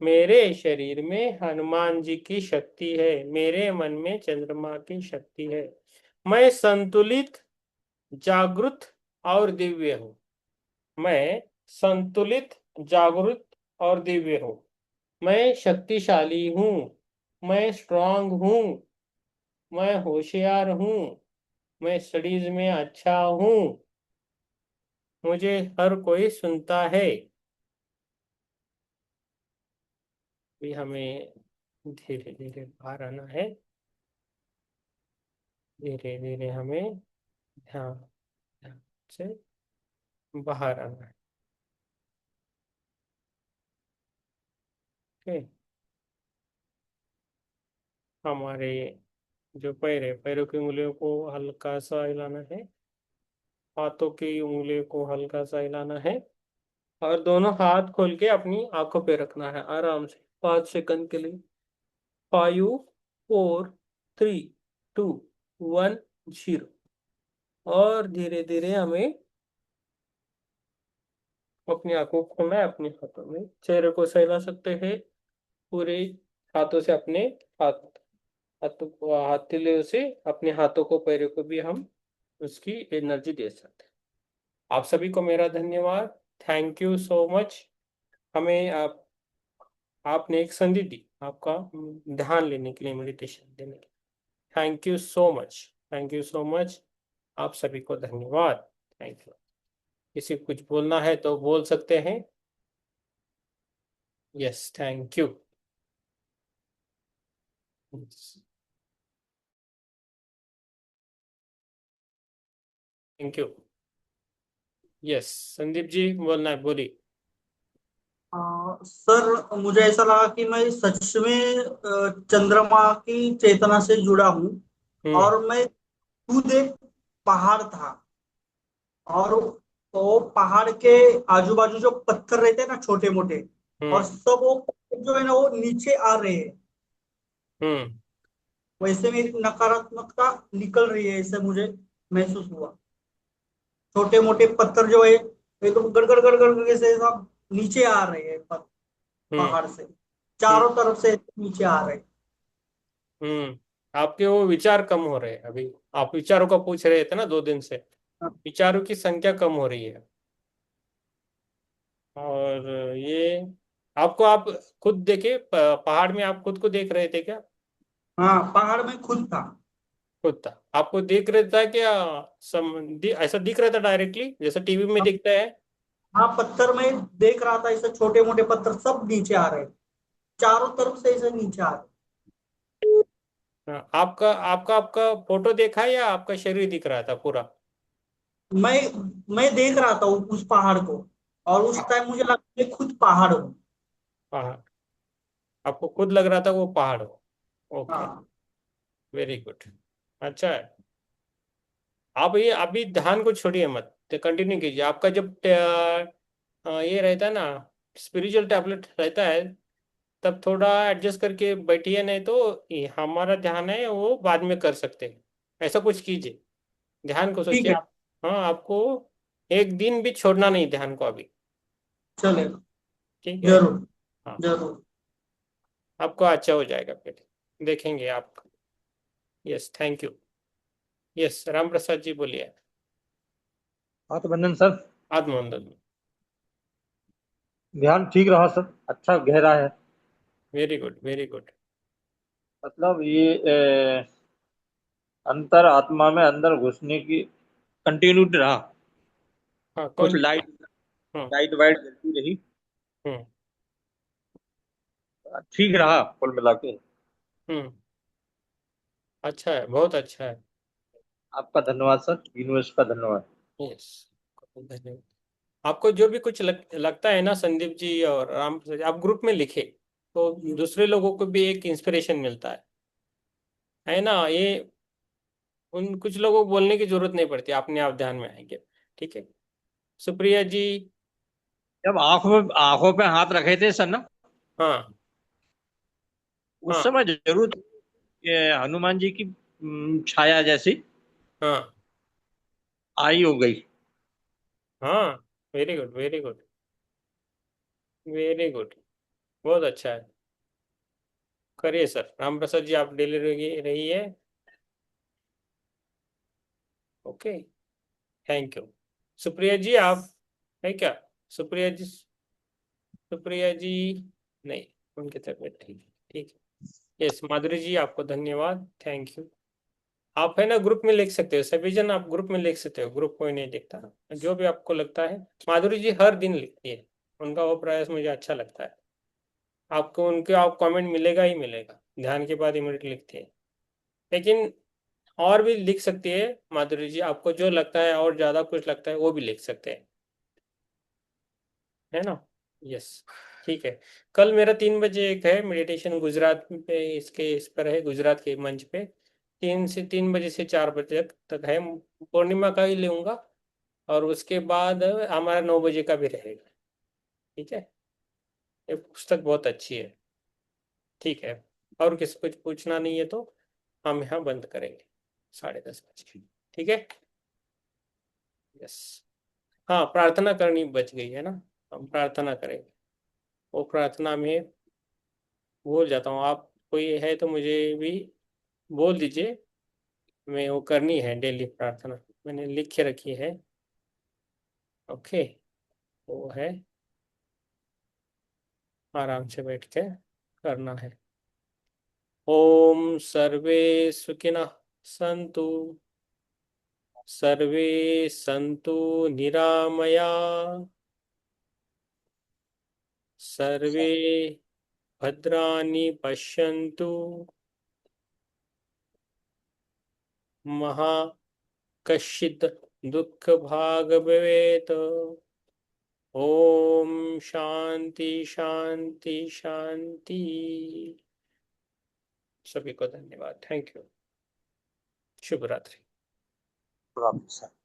मेरे शरीर में हनुमान जी की शक्ति है। मेरे मन में चंद्रमा की शक्ति है। मैं संतुलित, जागृत और दिव्य हूँ। मैं संतुलित, जागृत और दिव्य हूँ। मैं शक्तिशाली हूँ। मैं स्ट्रांग हूँ। मैं होशियार हूँ। मैं स्टडीज में अच्छा हूँ। मुझे हर कोई सुनता है। भी हमें धीरे धीरे बाहर आना है। धीरे धीरे हमें ध्यान ध्यान से बाहर आना है। ओके। हमारे जो पैर है, पैरों की उंगलियों को हल्का सा हिलाना है। हाथों की उंगलियों को हल्का सा हिलाना है और दोनों हाथ खोल के अपनी आंखों पे रखना है आराम से 5 सेकंड के लिए। 5 4 3 2 1 0। और धीरे धीरे हमें अपनी आंखों को खोलना है अपने हाथों में। चेहरे को सहला सकते हैं पूरे हाथों से अपने हाथ हाथों को हथेलियों से अपने हाथों को पैरों को भी हम उसकी एनर्जी दे सकते हैं। आप सभी को मेरा धन्यवाद। Thank you so much. हमें आपने एक संधि दी आपका ध्यान लेने के लिए, मेडिटेशन देने के लिए। Thank you so much. Thank you so much. आप सभी को धन्यवाद। Thank you. किसी को कुछ बोलना है तो बोल सकते हैं। Yes, thank you. Thank you. Yes, Sandeep ji बोलना है, बोलिए। सर, मुझे ऐसा लगा कि मैं सच में चंद्रमा की चेतना से जुड़ा हूँ। हम्म। और मैं खुद एक पहाड़ था। और वो पहाड़ के आजू बाजू जो पत्थर रहते हैं ना, छोटे मोटे, और हम्म। सब वो पत्थर जो है ना वो नीचे आ रहे हैं। हम्म। वैसे में एक नकारात्मकता निकल रही है, ऐसे मुझे महसूस हुआ। छोटे मोटे पत्थर जो है एकदम गड़गड़ गड़गड़ करके से सब नीचे आ रहे हैं हम्म। पहाड़ से, हम्म। चारों तरफ से नीचे आ रहे हैं। हम्म। आपके वो विचार कम हो रहे हैं अभी। आप विचारों का पूछ रहे थे ना 2 दिन से। विचारों की संख्या कम हो रही है। और ये आपको, आप खुद देखे पहाड़ में आप खुद को देख रहे थे क्या? हाँ, पहाड़ में खुद था। खुद था, आपको देख रहा था क्या? ऐसा दिख रहा था डायरेक्टली जैसा टीवी में दिखता है? हाँ, पत्थर में देख रहा था, ऐसे छोटे मोटे पत्थर सब नीचे आ रहे हैं, चारों तरफ से ऐसे नीचे आ रहे हाँ, आपका आपका आपका फोटो देखा या आपका शरीर दिख रहा था पूरा? हैं। मैं देख रहा था उस पहाड़ को। और उस टाइम मुझे लगा मैं खुद पहाड़ हूँ। पहाड़, आपको खुद लग रहा था वो पहाड़ हो। ओके, हाँ। Very good. अच्छा है। आप ये अभी ध्यान को छोड़िए मत, कंटिन्यू कीजिए। आपका जब ये रहता है ना, स्पिरिचुअल टैबलेट रहता है, तब थोड़ा एडजस्ट करके बैठिए, नहीं तो ये हमारा ध्यान है वो बाद में कर सकते हैं। ऐसा कुछ कीजिए, ध्यान को ठीक सोचिए है। आप। हाँ, आपको एक दिन भी छोड़ना नहीं ध्यान को अभी। चलेगा। ठीक है। जरूर। हाँ, जरूर। आपको अच्छा हो जाएगा फिर, देखेंगे आप। Yes, thank you. Yes, Ram Prasad ji बोलिए। हाथ बंधन सर। आत्मवंदन। ध्यान ठीक रहा सर, अच्छा गहरा है। Very good, very good. मतलब ये अंतर आत्मा में अंदर घुसने की कंटिन्यूटी रहा। हाँ, कुछ कौन? लाइट हम्म। लाइट वाइट जलती रही। हम्म। ठीक रहा कुल मिला के। हम्म। अच्छा है, बहुत अच्छा है। आपका धन्यवाद सर, यूनिवर्स का धन्यवाद। यस, धन्यवाद। आपको जो भी कुछ लगता है ना संदीप जी और राम प्रसाद जी, आप ग्रुप में लिखे तो दूसरे लोगों को भी एक इंस्पिरेशन मिलता है ना ये। उन कुछ लोगों को बोलने की जरूरत नहीं पड़ती, अपने आप ध्यान में आएंगे। ठीक है, सुप्रिया जी। जब आंखों पे हाथ रखे थे सर ना, हाँ। उस हाँ। समय जरूर ये हनुमान जी की छाया जैसी हाँ। आई हो गई। हाँ, very good, very good, very good. बहुत अच्छा है। करिए सर, राम प्रसाद जी आप डेली रहिए रहिए। Okay, thank you. Supriya ji आप है क्या? सुप्रिया जी, सुप्रिया जी नहीं, उनकी तबीयत ठीक है। ठीक है। यस, माधुरी जी आपको धन्यवाद, थैंक यू। आप है ना ग्रुप में लिख सकते हो, सभी जन आप ग्रुप में लिख सकते हो, ग्रुप कोई नहीं देखता। जो भी आपको लगता है। माधुरी जी हर दिन लिखती है, उनका वो प्रयास मुझे अच्छा लगता है। आपको उनके आप कमेंट मिलेगा ही मिलेगा, ध्यान के बाद इमीडिएट लिखते हैं। लेकिन और भी लिख सकती है माधुरी जी, आपको जो लगता है और ज़्यादा कुछ लगता है वो भी लिख सकते हैं, है ना? यस, ठीक है। कल मेरा 3 बजे एक है मेडिटेशन गुजरात पे, इसके इस पर है गुजरात के मंच पे। 3 बजे से 4 बजे तक है। पूर्णिमा का ही लूँगा। और उसके बाद हमारा 9 बजे का भी रहेगा। ठीक है, ये पुस्तक बहुत अच्छी है। ठीक है, और किसी कुछ पूछना नहीं है तो हम यहाँ बंद करेंगे 10:30 बजे। ठीक है, यस। हाँ, प्रार्थना करनी बच गई है ना, हम प्रार्थना करेंगे। वो प्रार्थना में भूल जाता हूँ, आप कोई है तो मुझे भी बोल दीजिए। मैं वो करनी है डेली प्रार्थना, मैंने लिख के रखी है। ओके, वो है आराम से बैठ के करना है। ओम सर्वे सुखिनः सन्तु, सर्वे सन्तु निरामया, सर्वे भद्राणि पश्यन्तु, महा कश्चित् दुःख भाग भवेत्। ओम शांति शांति शांति। सभी को धन्यवाद, थैंक यू, शुभ रात्रि। Problem sir.